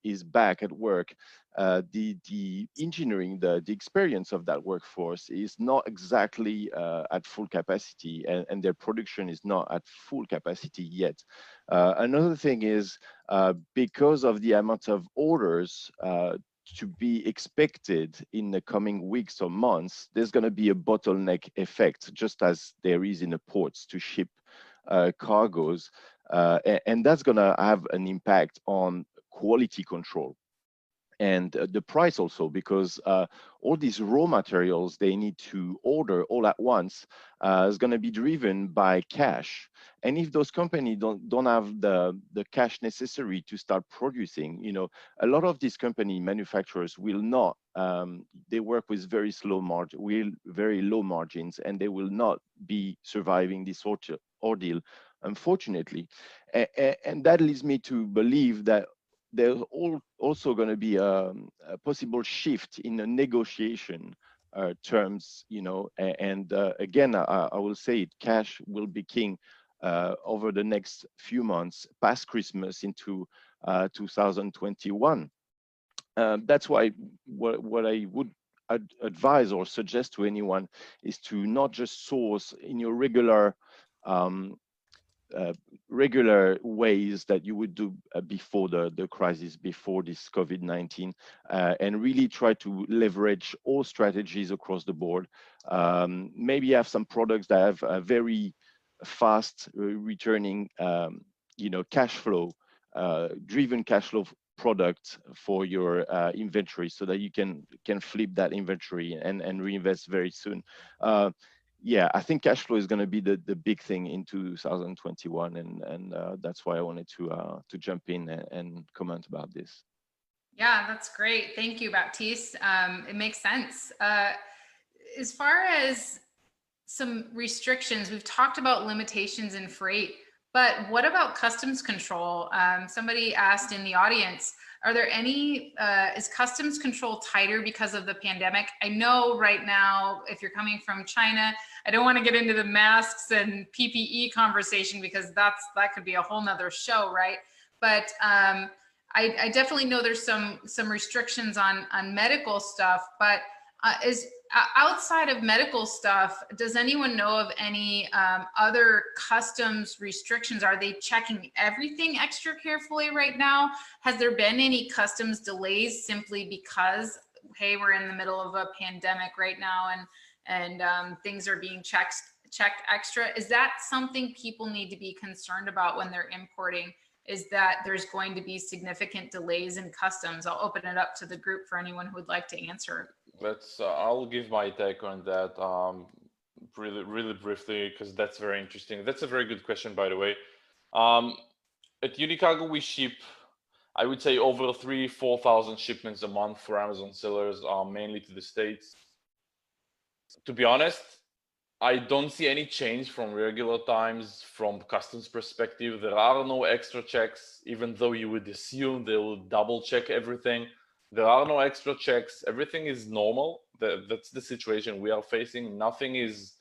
is back at work. The engineering, the experience of that workforce is not exactly at full capacity, and their production is not at full capacity yet. Another thing is because of the amount of orders to be expected in the coming weeks or months, there's going to be a bottleneck effect, just as there is in the ports to ship cargoes. And that's going to have an impact on quality control and the price also, because all these raw materials they need to order all at once is going to be driven by cash. And if those companies don't have the cash necessary to start producing, a lot of these company manufacturers will not. They work with very low margins, and they will not be surviving this ordeal, unfortunately. And that leads me to believe that there's also going to be a possible shift in the negotiation terms, and again, I will say it, cash will be king over the next few months, past Christmas into 2021. That's why what I would advise or suggest to anyone is to not just source in your regular ways that you would do before the crisis, before this COVID-19, and really try to leverage all strategies across the board. Maybe have some products that have a very fast returning, cash flow, driven cash flow product for your inventory so that you can flip that inventory and reinvest very soon. Yeah, I think cash flow is going to be the big thing in 2021, and that's why I wanted to jump in and comment about this. Yeah, that's great. Thank you, Baptiste. It makes sense. As far as some restrictions, we've talked about limitations in freight, but what about customs control? Somebody asked in the audience, are there any, is customs control tighter because of the pandemic? I know right now, if you're coming from China, I don't want to get into the masks and PPE conversation because that could be a whole nother show, right? But I definitely know there's some restrictions on medical stuff, but outside of medical stuff, does anyone know of any other customs restrictions? Are they checking everything extra carefully right now? Has there been any customs delays simply because, hey, we're in the middle of a pandemic right now and things are being checked extra? Is that something people need to be concerned about when they're importing? Is that there's going to be significant delays in customs? I'll open it up to the group for anyone who would like to answer. I'll give my take on that really briefly, because that's very interesting. That's a very good question, by the way. At Unicargo, we ship, I would say, over 3,000-4,000 shipments a month for Amazon sellers, mainly to the States. To be honest, I don't see any change from regular times from customs perspective. There are no extra checks, even though you would assume they will double check everything. There are no extra checks. Everything is normal. That's the situation we are facing. Nothing is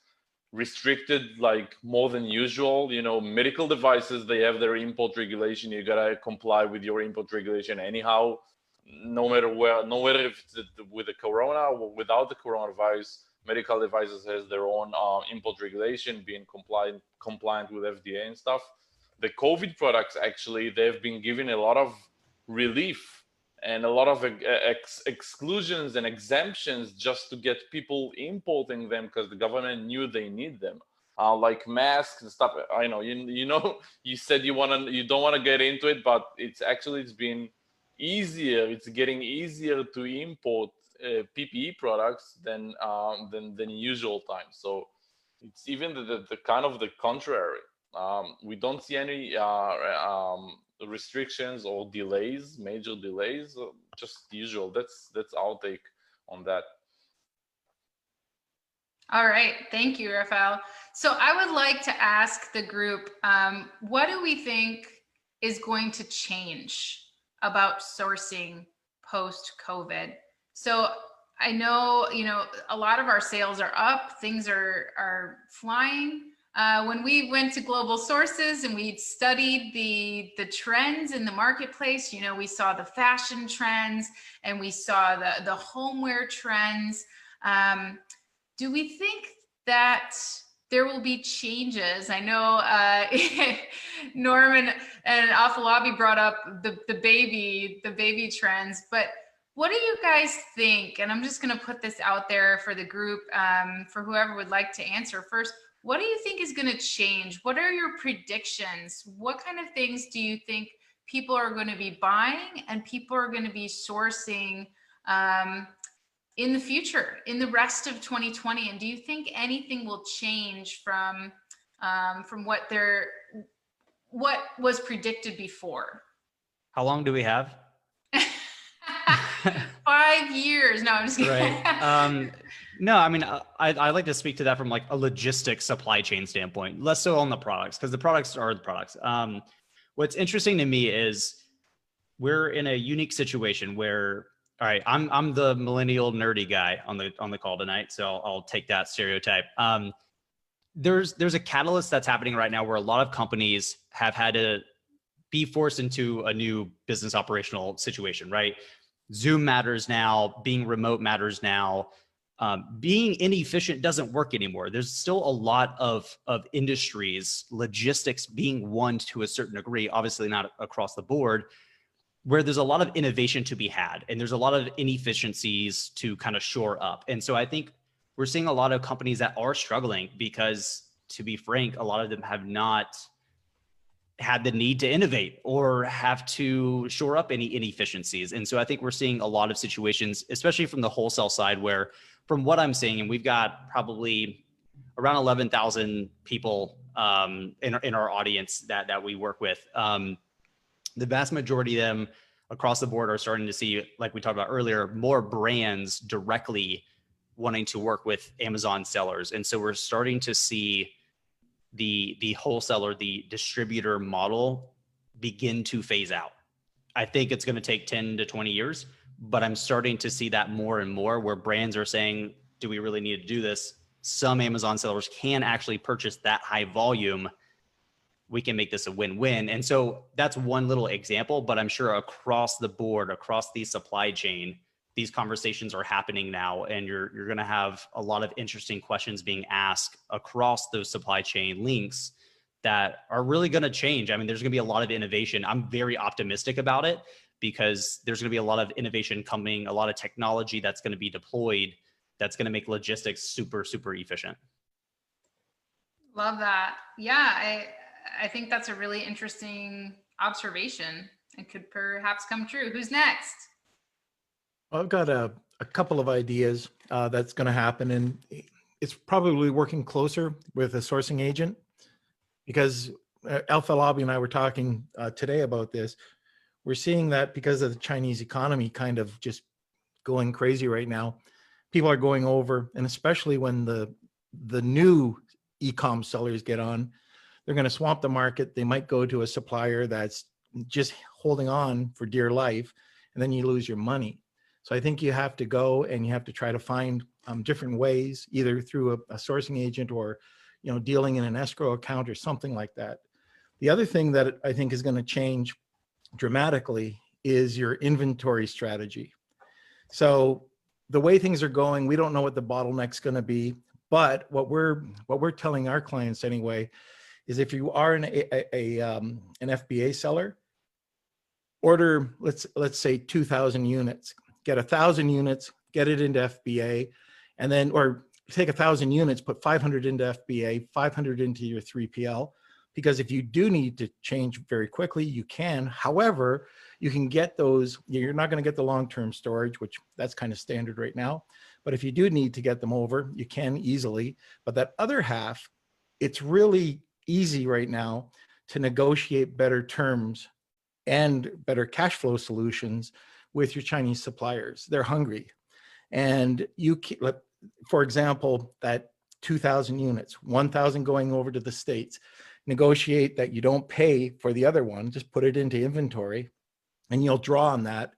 restricted like more than usual. You know, medical devices, they have their import regulation. You gotta comply with your import regulation anyhow, no matter where, no matter if it's with the corona or without the coronavirus. Medical devices has their own import regulation, being compliant with FDA and stuff. The COVID products, actually, they've been given a lot of relief and a lot of exclusions and exemptions just to get people importing them because the government knew they need them, like masks and stuff. I know you said you don't want to get into it, but it's been easier. It's getting easier to import PPE products than usual times. So it's even the kind of the contrary. We don't see any restrictions or delays, major delays, just usual. That's our take on that. All right, thank you, Rafael. So I would like to ask the group, what do we think is going to change about sourcing post-COVID? So I know, a lot of our sales are up, things are flying. When we went to Global Sources and we studied the trends in the marketplace, we saw the fashion trends and we saw the homeware trends. Do we think that there will be changes? I know Norm and Afolabi brought up the baby trends, but what do you guys think? And I'm just going to put this out there for the group, for whoever would like to answer first. What do you think is going to change? What are your predictions? What kind of things do you think people are going to be buying and people are going to be sourcing in the future, in the rest of 2020? And do you think anything will change from what was predicted before? How long do we have? 5 years. No, I'm just kidding. Right. No, I mean, I like to speak to that from like a logistics supply chain standpoint, less so on the products, because the products are the products. What's interesting to me is we're in a unique situation where, all right, I'm the millennial nerdy guy on the call tonight, so I'll take that stereotype. There's a catalyst that's happening right now where a lot of companies have had to be forced into a new business operational situation, right? Zoom matters now, being remote matters now. Being inefficient doesn't work anymore. There's still a lot of industries, logistics being one to a certain degree, obviously not across the board, where there's a lot of innovation to be had and there's a lot of inefficiencies to kind of shore up. And so I think we're seeing a lot of companies that are struggling because, to be frank, a lot of them have not had the need to innovate or have to shore up any inefficiencies. And so I think we're seeing a lot of situations, especially from the wholesale side, where from what I'm seeing, and we've got probably around 11,000 people in our audience that we work with. The vast majority of them across the board are starting to see, like we talked about earlier, more brands directly wanting to work with Amazon sellers. And so we're starting to see the wholesaler, the distributor model begin to phase out. I think it's going to take 10 to 20 years, but I'm starting to see that more and more where brands are saying, do we really need to do this? Some Amazon sellers can actually purchase that high volume. We can make this a win-win. And so that's one little example, but I'm sure across the board, across the supply chain, these conversations are happening now, and you're going to have a lot of interesting questions being asked across those supply chain links that are really going to change. I mean, there's going to be a lot of innovation. I'm very optimistic about it because there's going to be a lot of innovation coming, a lot of technology that's going to be deployed that's going to make logistics super, super efficient. Love that. Yeah, I think that's a really interesting observation and could perhaps come true. Who's next? I've got a couple of ideas that's going to happen, and it's probably working closer with a sourcing agent, because Alpha Lobby and I were talking today about this. We're seeing that because of the Chinese economy kind of just going crazy right now, people are going over, and especially when the new e-com sellers get on, they're going to swamp the market. They might go to a supplier that's just holding on for dear life, and then you lose your money. So I think you have to go and you have to try to find different ways, either through a sourcing agent or, you know, dealing in an escrow account or something like that. The other thing that I think is going to change dramatically is your inventory strategy. So the way things are going, we don't know what the bottleneck's going to be, but what we're telling our clients anyway is if you are an FBA seller, order, let's say 2,000 units, get 1,000 units, get it into FBA, and then, or take 1,000 units, put 500 into FBA, 500 into your 3PL, because if you do need to change very quickly, you can. However, you can get those, you're not going to get the long-term storage, which that's kind of standard right now. But if you do need to get them over, you can easily. But that other half, it's really easy right now to negotiate better terms and better cash flow solutions with your Chinese suppliers. They're hungry. And you, for example, that 2,000 units, 1,000 going over to the States, negotiate that you don't pay for the other one, just put it into inventory, and you'll draw on that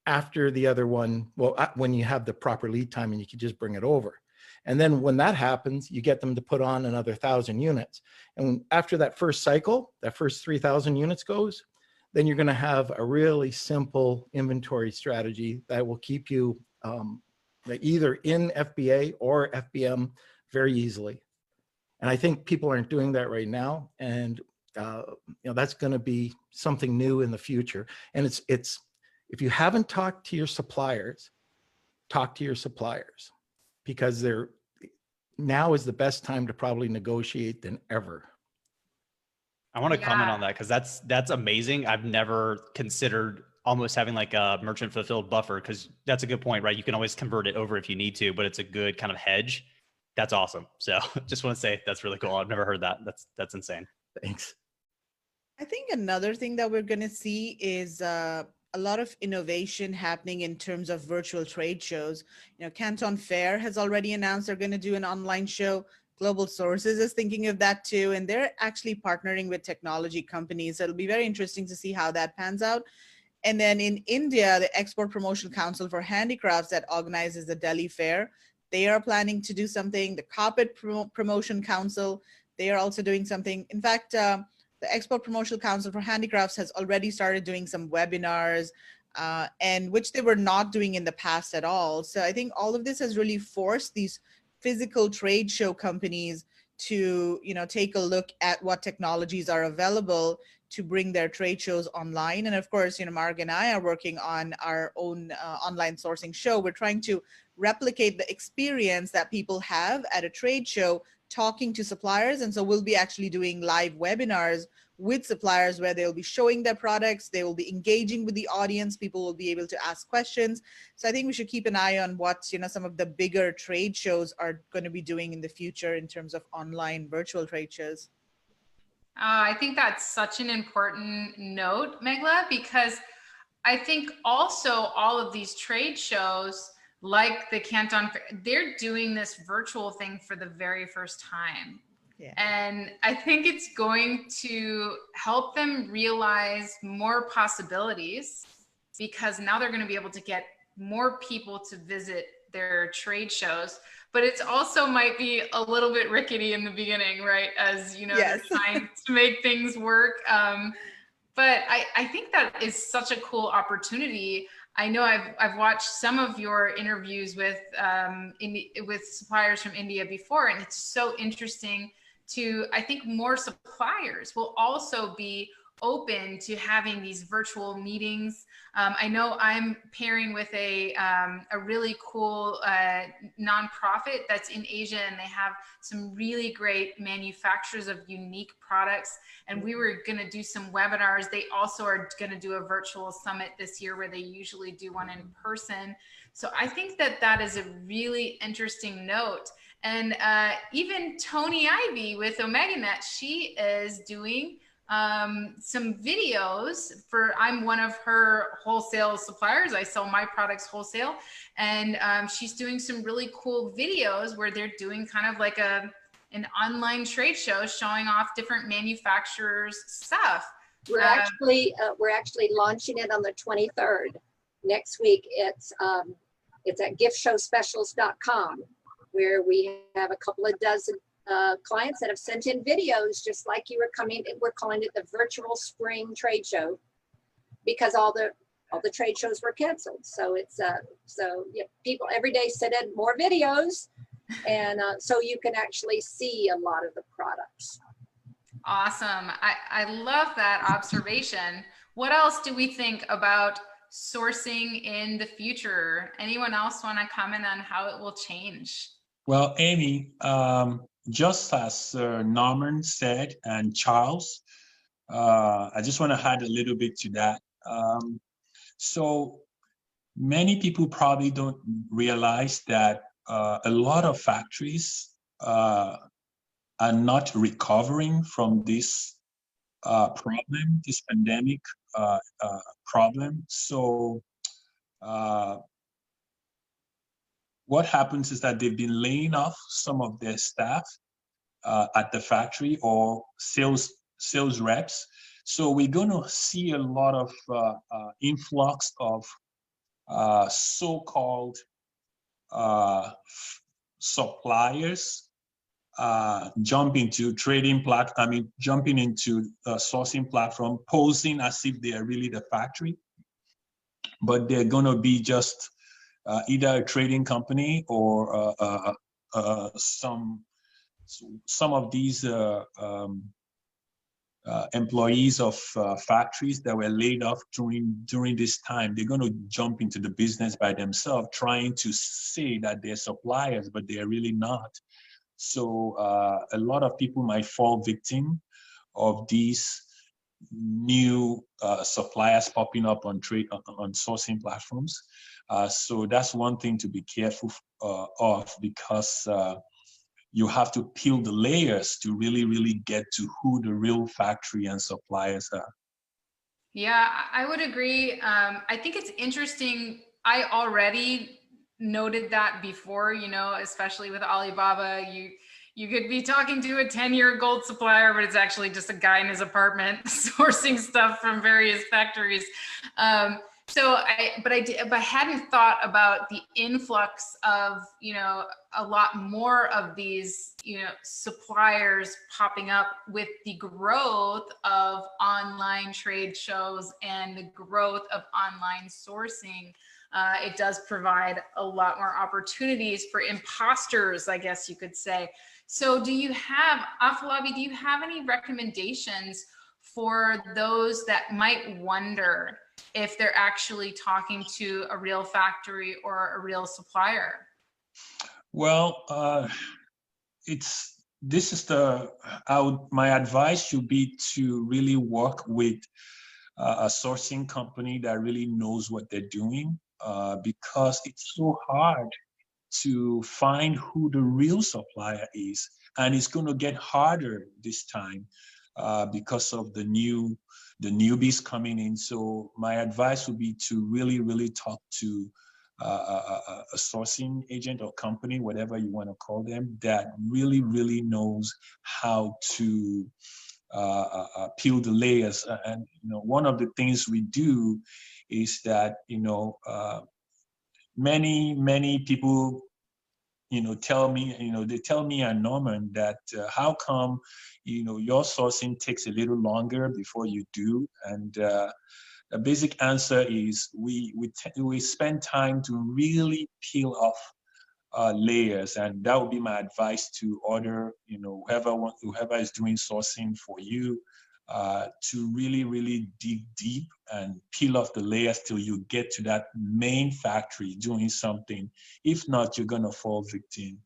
after the other one, well, when you have the proper lead time and you can just bring it over. And then when that happens, you get them to put on another 1,000 units. And after that first cycle, that first 3,000 units goes, then you're going to have a really simple inventory strategy that will keep you either in FBA or FBM very easily. And I think people aren't doing that right now. And that's going to be something new in the future. And it's if you haven't talked to your suppliers, talk to your suppliers, because now is the best time to probably negotiate than ever. I want to comment on that because that's amazing. I've never considered almost having like a merchant fulfilled buffer, because that's a good point, right? You can always convert it over if you need to, but it's a good kind of hedge. That's awesome. So just want to say that's really cool. I've never heard that. That's insane. Thanks. I think another thing that we're going to see is a lot of innovation happening in terms of virtual trade shows. You know, Canton Fair has already announced they're going to do an online show. Global Sources is thinking of that too, and they're actually partnering with technology companies. So it'll be very interesting to see how that pans out. And then in India, the Export Promotion Council for Handicrafts that organizes the Delhi Fair, they are planning to do something. The Carpet Promotion Council, they are also doing something. In fact, the Export Promotion Council for Handicrafts has already started doing some webinars, and which they were not doing in the past at all. So I think all of this has really forced these physical trade show companies to, take a look at what technologies are available to bring their trade shows online. And of course, Mark and I are working on our own online sourcing show. We're trying to replicate the experience that people have at a trade show talking to suppliers. And so we'll be actually doing live webinars with suppliers where they'll be showing their products, they will be engaging with the audience, people will be able to ask questions. So I think we should keep an eye on what, you know, some of the bigger trade shows are going to be doing in the future in terms of online virtual trade shows. I think that's such an important note, Megla, because I think also all of these trade shows, like the Canton Fair, they're doing this virtual thing for the very first time. Yeah. And I think it's going to help them realize more possibilities, because now they're going to be able to get more people to visit their trade shows. But it's also might be a little bit rickety in the beginning, right? As you know, Yes. they're trying to make things work. But I think that is such a cool opportunity. I know I've watched some of your interviews with suppliers from India before, and it's so interesting to, I think more suppliers will also be open to having these virtual meetings. I know I'm pairing with a really cool nonprofit that's in Asia, and they have some really great manufacturers of unique products. And we were going to do some webinars. They also are going to do a virtual summit this year, where they usually do one in person. So I think that that is a really interesting note. And even Tony Ivy with OmegaNet, she is doing some videos for, I'm one of her wholesale suppliers. I sell my products wholesale, and she's doing some really cool videos where they're doing kind of like an online trade show showing off different manufacturers' stuff. We're actually launching it on the 23rd next week. It's at giftshowspecials.com, where we have a couple of dozen clients that have sent in videos, just like you were coming. We're calling it the virtual spring trade show, because all the trade shows were canceled. So it's yeah, people every day send in more videos, and so you can actually see a lot of the products. Awesome. I love that observation. What else do we think about sourcing in the future? Anyone else want to comment on how it will change? Well, Amy, just as Norman said, and Charles, I just want to add a little bit to that. So many people probably don't realize that a lot of factories are not recovering from this problem, this pandemic problem. So what happens is that they've been laying off some of their staff at the factory, or sales reps. So we're going to see a lot of influx of so-called suppliers jump into jumping into a sourcing platform, posing as if they are really the factory, but they're going to be just either a trading company or some of these employees of factories that were laid off during this time. They're going to jump into the business by themselves, trying to say that they're suppliers, but they're really not. So a lot of people might fall victim of these new suppliers popping up on sourcing platforms. So that's one thing to be careful of, because you have to peel the layers to really get to who the real factory and suppliers are. Yeah, I would agree. I think it's interesting. I already noted that before, you know, especially with Alibaba, you could be talking to a 10-year gold supplier, but it's actually just a guy in his apartment sourcing stuff from various factories. But I hadn't thought about the influx of, you know, a lot more of these, you know, suppliers popping up with the growth of online trade shows and the growth of online sourcing. It does provide a lot more opportunities for imposters, I guess you could say. So do you have, Afolabi, do you have any recommendations for those that might wonder if they're actually talking to a real factory or a real supplier? Well, it's this is my advice should be to really work with a sourcing company that really knows what they're doing, because it's so hard to find who the real supplier is. And it's going to get harder this time because of the newbies coming in. So my advice would be to really talk to a sourcing agent or company, whatever you want to call them, that really knows how to peel the layers. And one of the things we do is that many people tell me, they tell me and Norman that how come your sourcing takes a little longer before you do. And the basic answer is we spend time to really peel off layers, and that would be my advice to order, whoever is doing sourcing for you, to really dig deep and peel off the layers till you get to that main factory doing something. If not, you're gonna fall victim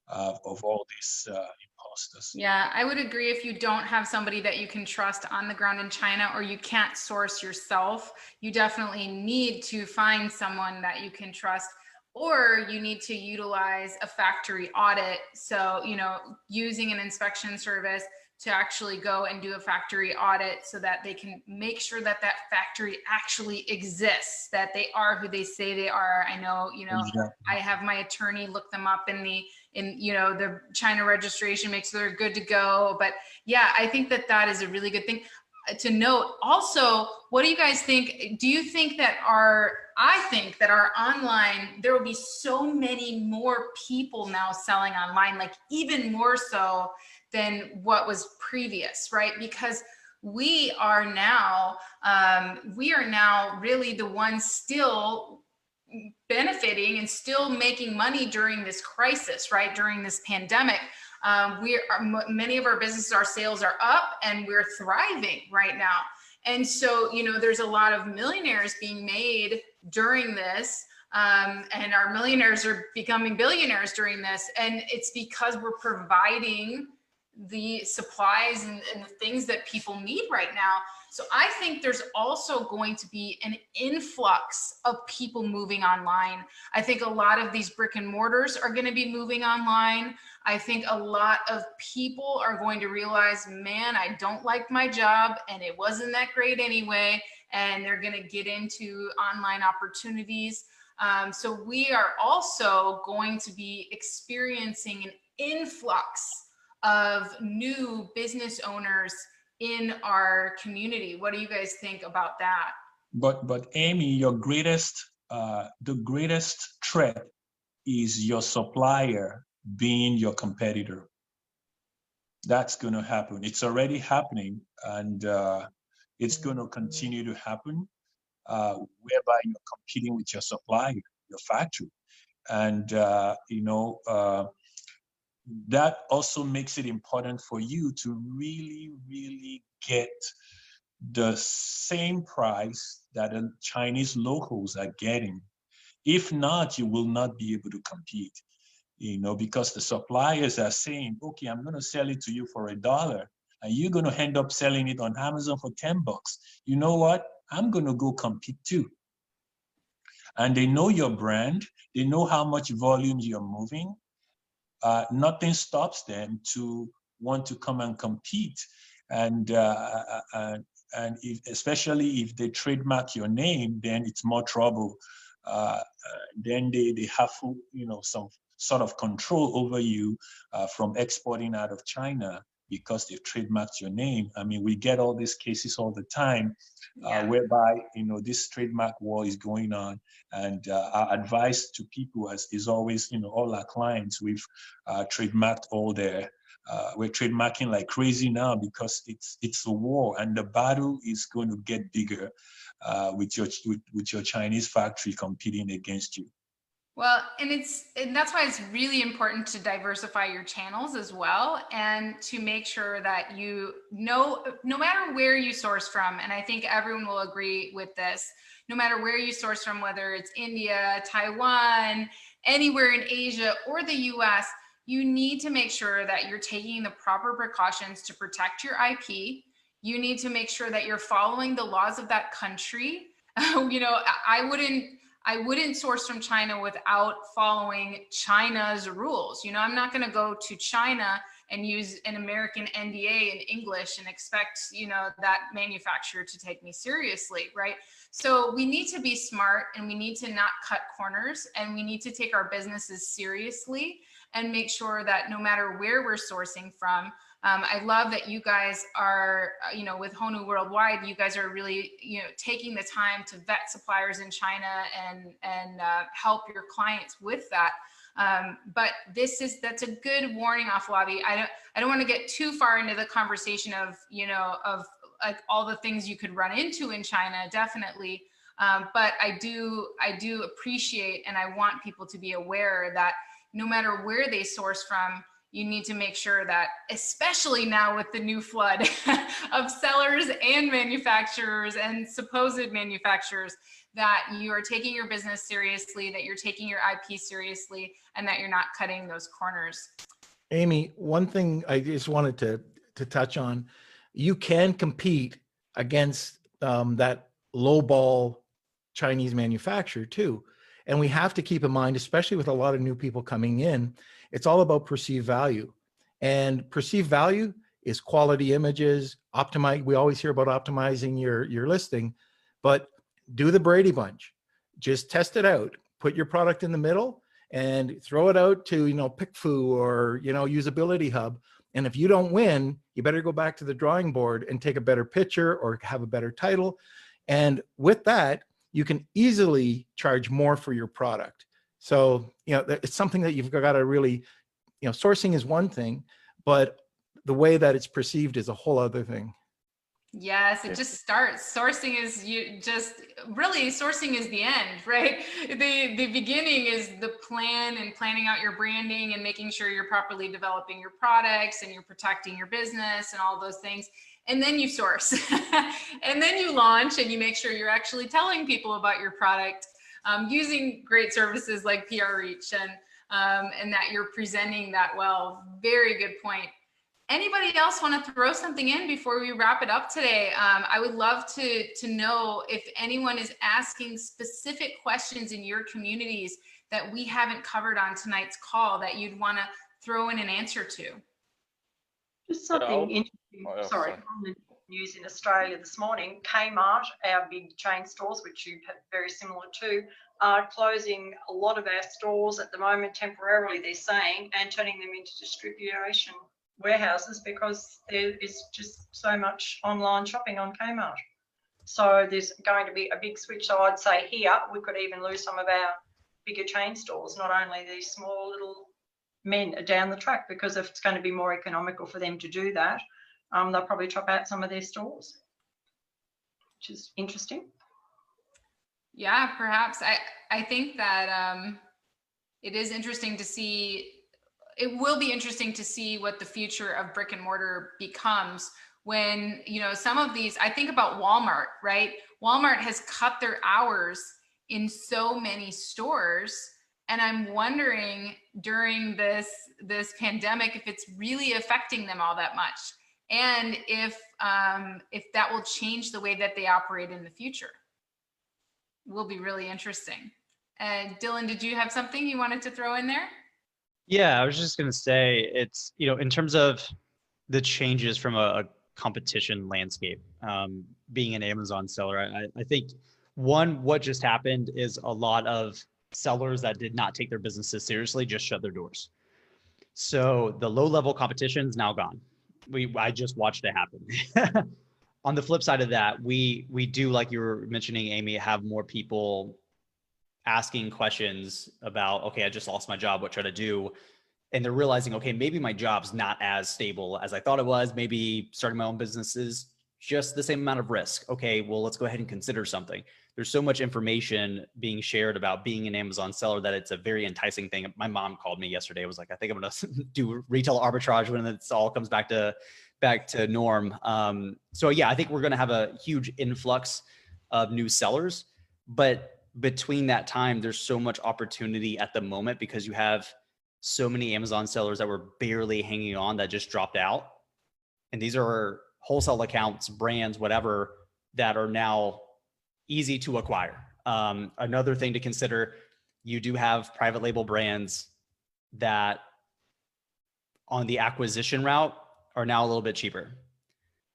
of all these imposters. Yeah, I would agree. If you don't have somebody that you can trust on the ground in China, or you can't source yourself, you definitely need to find someone that you can trust, or you need to utilize a factory audit. So, using an inspection service to actually go and do a factory audit so that they can make sure that that factory actually exists, that they are who they say they are. I know, Exactly. I have my attorney look them up in the China registration, make sure they're good to go. But yeah, I think that is a really good thing to note. Also, what do you guys think? Do you think that I think that our online, there will be so many more people now selling online, like even more so than what was previous, right? Because we are now really the ones still benefiting and still making money during this crisis, right? During this pandemic. Many of our businesses, our sales are up and we're thriving right now. And so, there's a lot of millionaires being made during this. And our millionaires are becoming billionaires during this. And it's because we're providing the supplies and the things that people need right now. So I think there's also going to be an influx of people moving online. I think a lot of these brick and mortars are going to be moving online. I think a lot of people are going to realize, man, I don't like my job and it wasn't that great anyway. And they're going to get into online opportunities. So we are also going to be experiencing an influx of new business owners in our community. What do you guys think about that? But Amy, the greatest threat is your supplier being your competitor. That's going to happen. It's already happening, and it's going to continue to happen, whereby you're competing with your supplier, your factory. And that also makes it important for you to really get the same price that the Chinese locals are getting. If not, you will not be able to compete, because the suppliers are saying, okay, I'm going to sell it to you for $1, and you're going to end up selling it on Amazon for $10. You know what? I'm going to go compete too. And they know your brand. They know how much volume you're moving. Nothing stops them to want to come and compete. And especially if they trademark your name, then it's more trouble. Then they have some sort of control over you from exporting out of China because they've trademarked your name. I mean, we get all these cases all the time, whereby this trademark war is going on. And our advice to people is always, all our clients, we've trademarked all their. We're trademarking like crazy now because it's a war, and the battle is going to get bigger with your Chinese factory competing against you. Well, and that's why it's really important to diversify your channels as well, and to make sure that no matter where you source from, and I think everyone will agree with this, no matter where you source from, whether it's India, Taiwan, anywhere in Asia or the US, you need to make sure that you're taking the proper precautions to protect your IP. You need to make sure that you're following the laws of that country. You know, I wouldn't source from China without following China's rules. You know, I'm not going to go to China and use an American NDA in English and expect, you know, that manufacturer to take me seriously, right? So we need to be smart, and we need to not cut corners, and we need to take our businesses seriously and make sure that no matter where we're sourcing from, I love that you guys are, you know, with Honu Worldwide, you guys are really, you know, taking the time to vet suppliers in China and help your clients with that. But that's a good warning off, Lobby. I don't want to get too far into the conversation of, you know, of like all the things you could run into in China, definitely. But I do appreciate, and I want people to be aware that no matter where they source from, you need to make sure that, especially now with the new flood of sellers and manufacturers and supposed manufacturers, that you are taking your business seriously, that you're taking your IP seriously, and that you're not cutting those corners. Amy, one thing I just wanted to touch on, you can compete against that lowball Chinese manufacturer too. And we have to keep in mind, especially with a lot of new people coming in, it's all about perceived value. And perceived value is quality images, optimize. We always hear about optimizing your listing, but do the Brady Bunch. Just test it out. Put your product in the middle and throw it out to, you know, PickFu or, you know, Usability Hub. And if you don't win, you better go back to the drawing board and take a better picture or have a better title. And with that, you can easily charge more for your product. So, you know, it's something that you've got to really, you know, sourcing is one thing, but the way that it's perceived is a whole other thing. Yes, it just starts. Sourcing is sourcing is the end, right? The beginning is the plan and planning out your branding and making sure you're properly developing your products and you're protecting your business and all those things. And then you source and then you launch and you make sure you're actually telling people about your product, using great services like PR Reach and that you're presenting that well. Very good point. Anybody else want to throw something in before we wrap it up today? I would love to know if anyone is asking specific questions in your communities that we haven't covered on tonight's call that you'd want to throw in an answer to. Just something interesting. Sorry, on the news in Australia this morning, Kmart, our big chain stores, which you have very similar to, are closing a lot of our stores at the moment temporarily, they're saying, and turning them into distribution warehouses because there is just so much online shopping on Kmart. So there's going to be a big switch. So I'd say here we could even lose some of our bigger chain stores, not only these small little men down the track, because if it's going to be more economical for them to do that, they'll probably chop out some of their stores, which is interesting. Yeah, perhaps. I think that it is interesting to see. It will be interesting to see what the future of brick and mortar becomes when, you know, some of these, I think about Walmart, right? Walmart has cut their hours in so many stores. And I'm wondering during this pandemic, if it's really affecting them all that much. And if that will change the way that they operate in the future. Will be really interesting. Dylan, did you have something you wanted to throw in there? Yeah, I was just going to say it's, you know, in terms of the changes from a competition landscape, being an Amazon seller, I think what just happened is a lot of sellers that did not take their businesses seriously just shut their doors. So the low level competition is now gone. I just watched it happen. On the flip side of that, we do, like you were mentioning, Amy, have more people asking questions about, okay, I just lost my job, what should I do? And they're realizing, okay, maybe my job's not as stable as I thought it was. Maybe starting my own business is just the same amount of risk. Okay, well, let's go ahead and consider something. There's so much information being shared about being an Amazon seller that it's a very enticing thing. My mom called me yesterday. Was like, I think I'm going to do retail arbitrage when it's all comes back to norm. So yeah, I think we're going to have a huge influx of new sellers, but between that time, there's so much opportunity at the moment because you have so many Amazon sellers that were barely hanging on that just dropped out. And these are wholesale accounts, brands, whatever, that are now easy to acquire. Another thing to consider, you do have private label brands that on the acquisition route are now a little bit cheaper.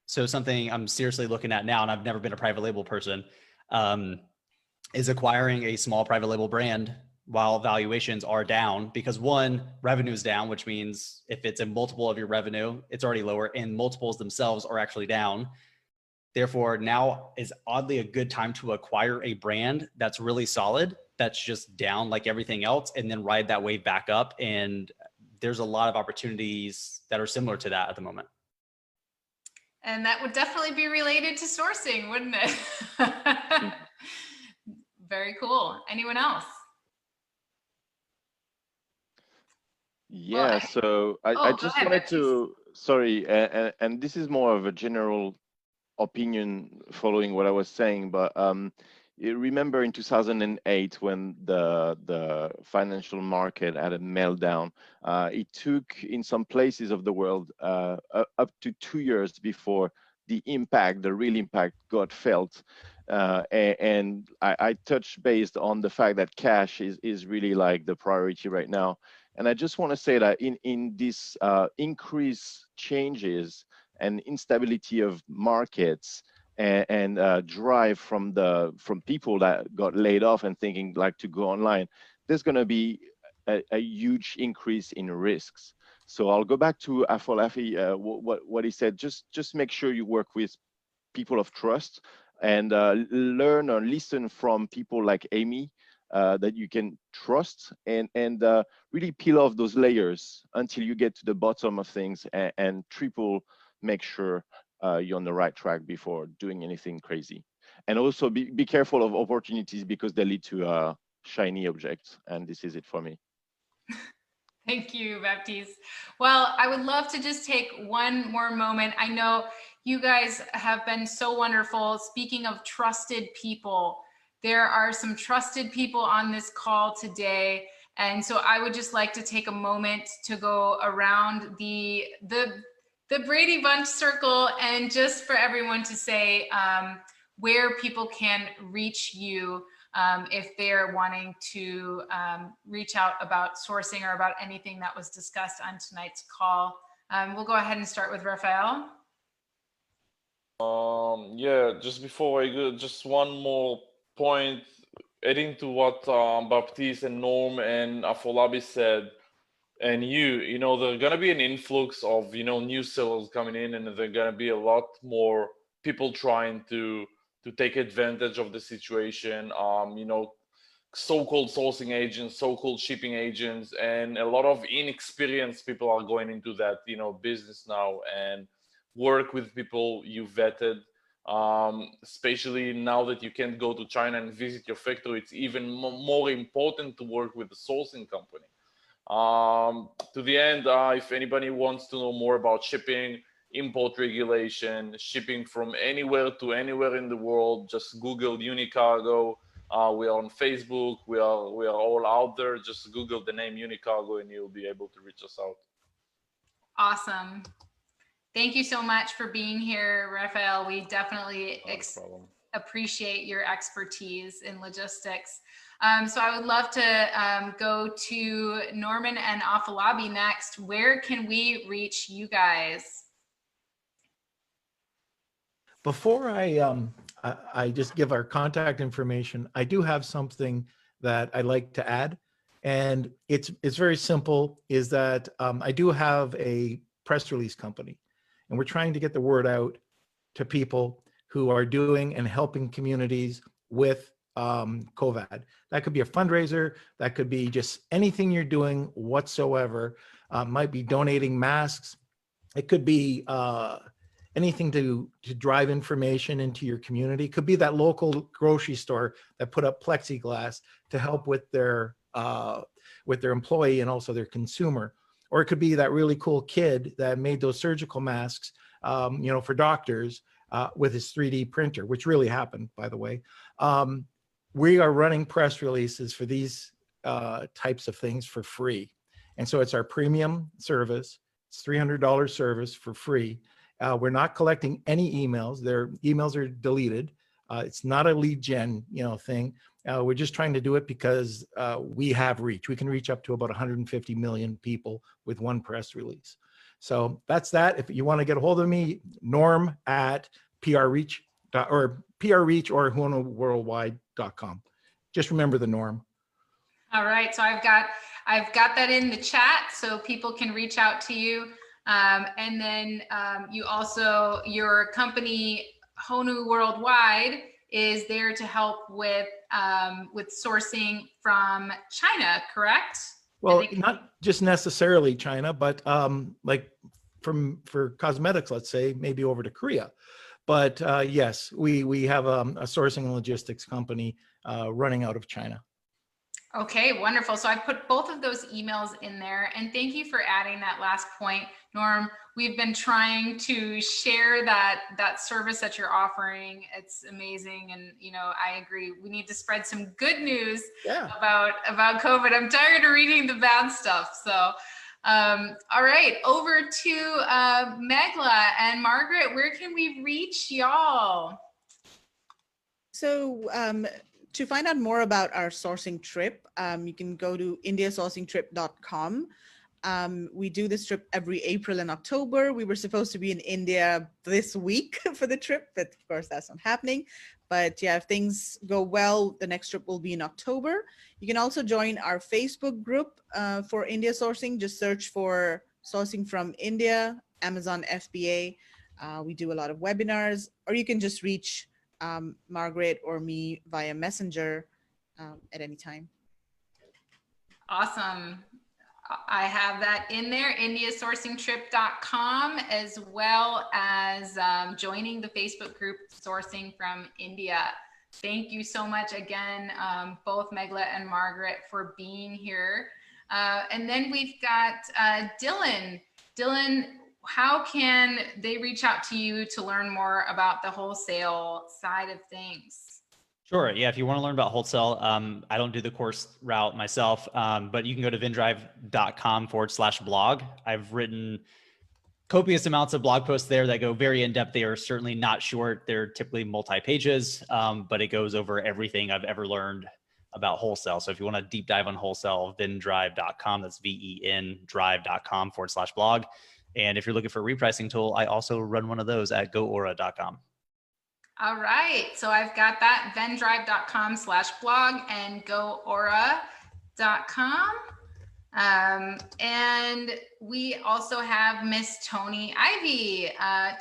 So something I'm seriously looking at now, and I've never been a private label person, is acquiring a small private label brand while valuations are down, because one, revenue is down, which means if it's a multiple of your revenue, it's already lower, and multiples themselves are actually down. Therefore, now is oddly a good time to acquire a brand that's really solid, that's just down like everything else, and then ride that wave back up. And there's a lot of opportunities that are similar to that at the moment. And that would definitely be related to sourcing, wouldn't it? Very cool. Anyone else? Yeah, so I go just ahead, wanted Baptiste. to, sorry, and this is more of a general opinion following what I was saying, but you remember in 2008 when the financial market had a meltdown, it took in some places of the world up to 2 years before the impact, the real impact got felt. And I touched based on the fact that cash is really like the priority right now. And I just want to say that in this increased changes and instability of markets and drive from people that got laid off and thinking like to go online, there's going to be a huge increase in risks. So I'll go back to Afolafi, what he said. Just make sure you work with people of trust and learn or listen from people like Amy that you can trust, and really peel off those layers until you get to the bottom of things, and triple make sure you're on the right track before doing anything crazy. And also be careful of opportunities because they lead to shiny objects. And this is it for me. Thank you, Baptiste. Well, I would love to just take one more moment. I know you guys have been so wonderful. Speaking of trusted people, there are some trusted people on this call today. And so I would just like to take a moment to go around the Brady Bunch circle, and just for everyone to say where people can reach you if they're wanting to reach out about sourcing or about anything that was discussed on tonight's call. We'll go ahead and start with Raphael. Yeah, just before I go, just one more point, adding to what Baptiste and Norm and Afolabi said, and you know, there's gonna be an influx of, you know, new sellers coming in, and there's gonna be a lot more people trying to take advantage of the situation. You know, so-called sourcing agents, so-called shipping agents, and a lot of inexperienced people are going into that, you know, business now, and work with people you vetted. Especially now that you can't go to China and visit your factory, it's even more important to work with the sourcing company. To the end, if anybody wants to know more about shipping, import regulation, shipping from anywhere to anywhere in the world, just Google Unicargo. We are on Facebook. We are all out there. Just Google the name Unicargo and you'll be able to reach us out. Awesome. Thank you so much for being here, Raphael. We definitely appreciate your expertise in logistics. So I would love to go to Norman and Afolabi next. Where can we reach you guys? Before I just give our contact information, I do have something that I'd like to add, and it's very simple. Is that I do have a press release company, and we're trying to get the word out to people who are doing and helping communities with COVID. That could be a fundraiser. That could be just anything you're doing whatsoever. Might be donating masks. It could be anything to drive information into your community. It could be that local grocery store that put up plexiglass to help with their employee and also their consumer. Or it could be that really cool kid that made those surgical masks, you know, for doctors with his 3D printer, which really happened, by the way. We are running press releases for these types of things for free. And so it's our premium service. It's $300 service for free. We're not collecting any emails. Their emails are deleted. It's not a lead gen, thing. We're just trying to do it because we have reach. We can reach up to about 150 million people with one press release. So that's that. If you want to get a hold of me, Norm at prreach or honaworldwide.com. Just remember the Norm. All right. So I've got that in the chat so people can reach out to you. And then you also, your company, Honu Worldwide, is there to help with sourcing from China, correct? Well, not just necessarily China, but like for cosmetics, let's say, maybe over to Korea. But yes, we have a sourcing and logistics company running out of China. Okay, wonderful. So I put both of those emails in there, and thank you for adding that last point, Norm. We've been trying to share that service that you're offering. It's amazing, and I agree. We need to spread some good news about COVID. I'm tired of reading the bad stuff. So, all right, over to Megla and Margaret. Where can we reach y'all? So to find out more about our sourcing trip, you can go to indiasourcingtrip.com. We do this trip every April and October. We were supposed to be in India this week for the trip, but of course that's not happening. But yeah, if things go well, the next trip will be in October. You can also join our Facebook group for India sourcing. Just search for Sourcing from India, Amazon FBA. We do a lot of webinars, or you can just reach Margaret or me via Messenger at any time. Awesome. I have that in there, indiasourcingtrip.com, as well as joining the Facebook group Sourcing from India. Thank you so much again, both Megla and Margaret, for being here. And then we've got Dylan. Dylan, how can they reach out to you to learn more about the wholesale side of things? Sure. Yeah. If you want to learn about wholesale, I don't do the course route myself, but you can go to vendrive.com/blog. I've written copious amounts of blog posts there that go very in depth. They are certainly not short. They're typically multi-pages, but it goes over everything I've ever learned about wholesale. So if you want to deep dive on wholesale, vendrive.com, that's VEN drive.com/blog. And if you're looking for a repricing tool, I also run one of those at goaura.com. All right, so I've got that, vendrive.com/blog and goaura.com. And we also have Miss Tony Ivy.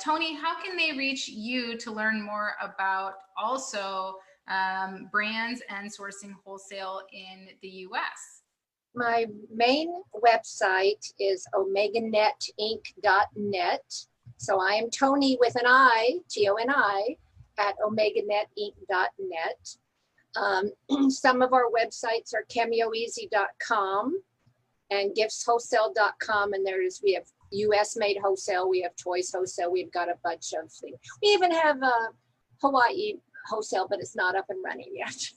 Tony, how can they reach you to learn more about also brands and sourcing wholesale in the US? My main website is omaganetinc.net. So I am Tony with an I, Toni, at omaganetinc.net. Some of our websites are cameoeasy.com and giftswholesale.com. And we have US made wholesale, we have choice wholesale, we've got a bunch of things. We even have Hawaii wholesale, but it's not up and running yet.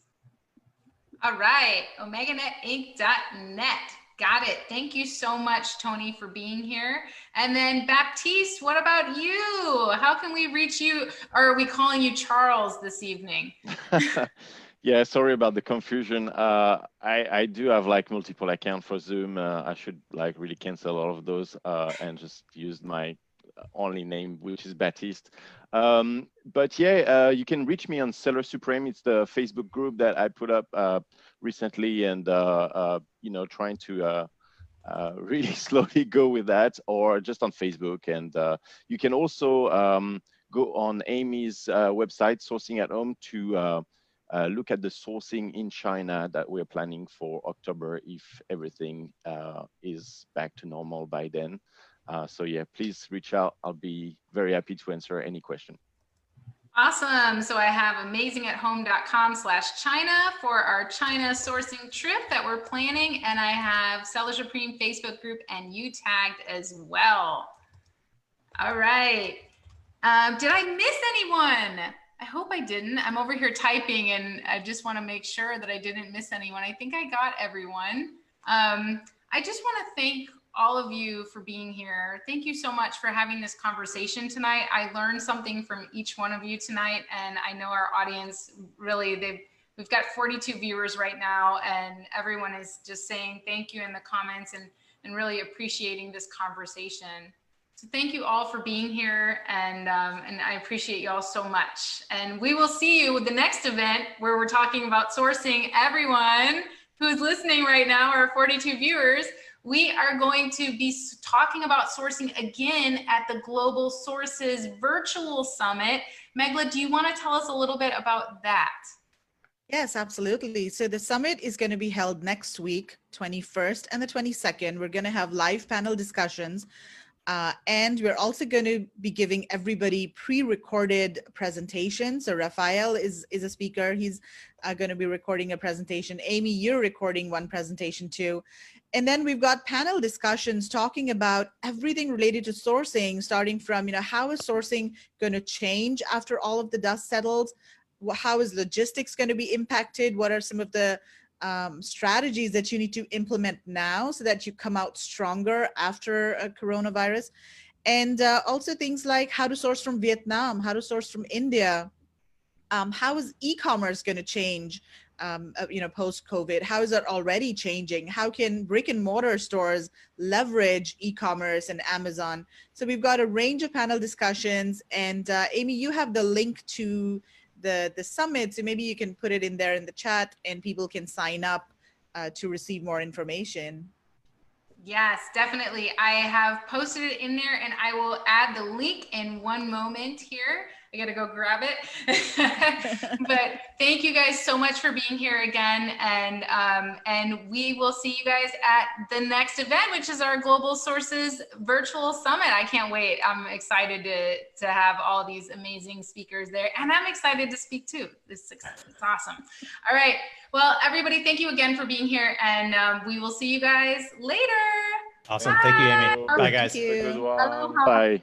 All right, omaganetinc.net. Got it. Thank you so much, Tony, for being here. And then Baptiste, what about you? How can we reach you? Or are we calling you Charles this evening? Yeah, sorry about the confusion. I do have like multiple accounts for Zoom. I should like really cancel all of those and just use my only name, which is Baptiste. But yeah, you can reach me on Seller Supreme. It's the Facebook group that I put up recently, and trying to really slowly go with that, or just on Facebook. And you can also go on Amy's website, Sourcing at Home, to look at the sourcing in China that we're planning for October, if everything is back to normal by then. So yeah, please reach out. I'll be very happy to answer any question. Awesome. So I have amazingathome.com/China for our China sourcing trip that we're planning. And I have Seller Supreme Facebook group and you tagged as well. All right. Did I miss anyone? I hope I didn't. I'm over here typing and I just want to make sure that I didn't miss anyone. I think I got everyone. I just want to thank all of you for being here. Thank you so much for having this conversation tonight. I learned something from each one of you tonight, and I know our audience really, we've got 42 viewers right now, and everyone is just saying thank you in the comments and really appreciating this conversation. So thank you all for being here, and I appreciate you all so much. And we will see you with the next event where we're talking about sourcing. Everyone who's listening right now, our 42 viewers, we are going to be talking about sourcing again at the Global Sources Virtual Summit. Megla, do you want to tell us a little bit about that? Yes, absolutely. So the summit is going to be held next week, 21st and the 22nd. We're going to have live panel discussions. And we're also going to be giving everybody pre-recorded presentations. So Rafael is a speaker. He's going to be recording a presentation. Amy, you're recording one presentation too. And then we've got panel discussions talking about everything related to sourcing, starting from, how is sourcing going to change after all of the dust settles? How is logistics going to be impacted? What are some of the strategies that you need to implement now so that you come out stronger after a coronavirus? And also things like how to source from Vietnam, how to source from India. How is e-commerce going to change, post-COVID? How is that already changing? How can brick and mortar stores leverage e-commerce and Amazon? So we've got a range of panel discussions, and Amy, you have the link to the summit, so maybe you can put it in there in the chat and people can sign up to receive more information. Yes, definitely. I have posted it in there, and I will add the link in one moment here. I got to go grab it. But thank you guys so much for being here again. And we will see you guys at the next event, which is our Global Sources Virtual Summit. I can't wait. I'm excited to have all these amazing speakers there. And I'm excited to speak too. It's awesome. All right. Well, everybody, thank you again for being here. And we will see you guys later. Awesome. Thank you, Amy. Bye, guys. Thank you. Have a good one. Bye.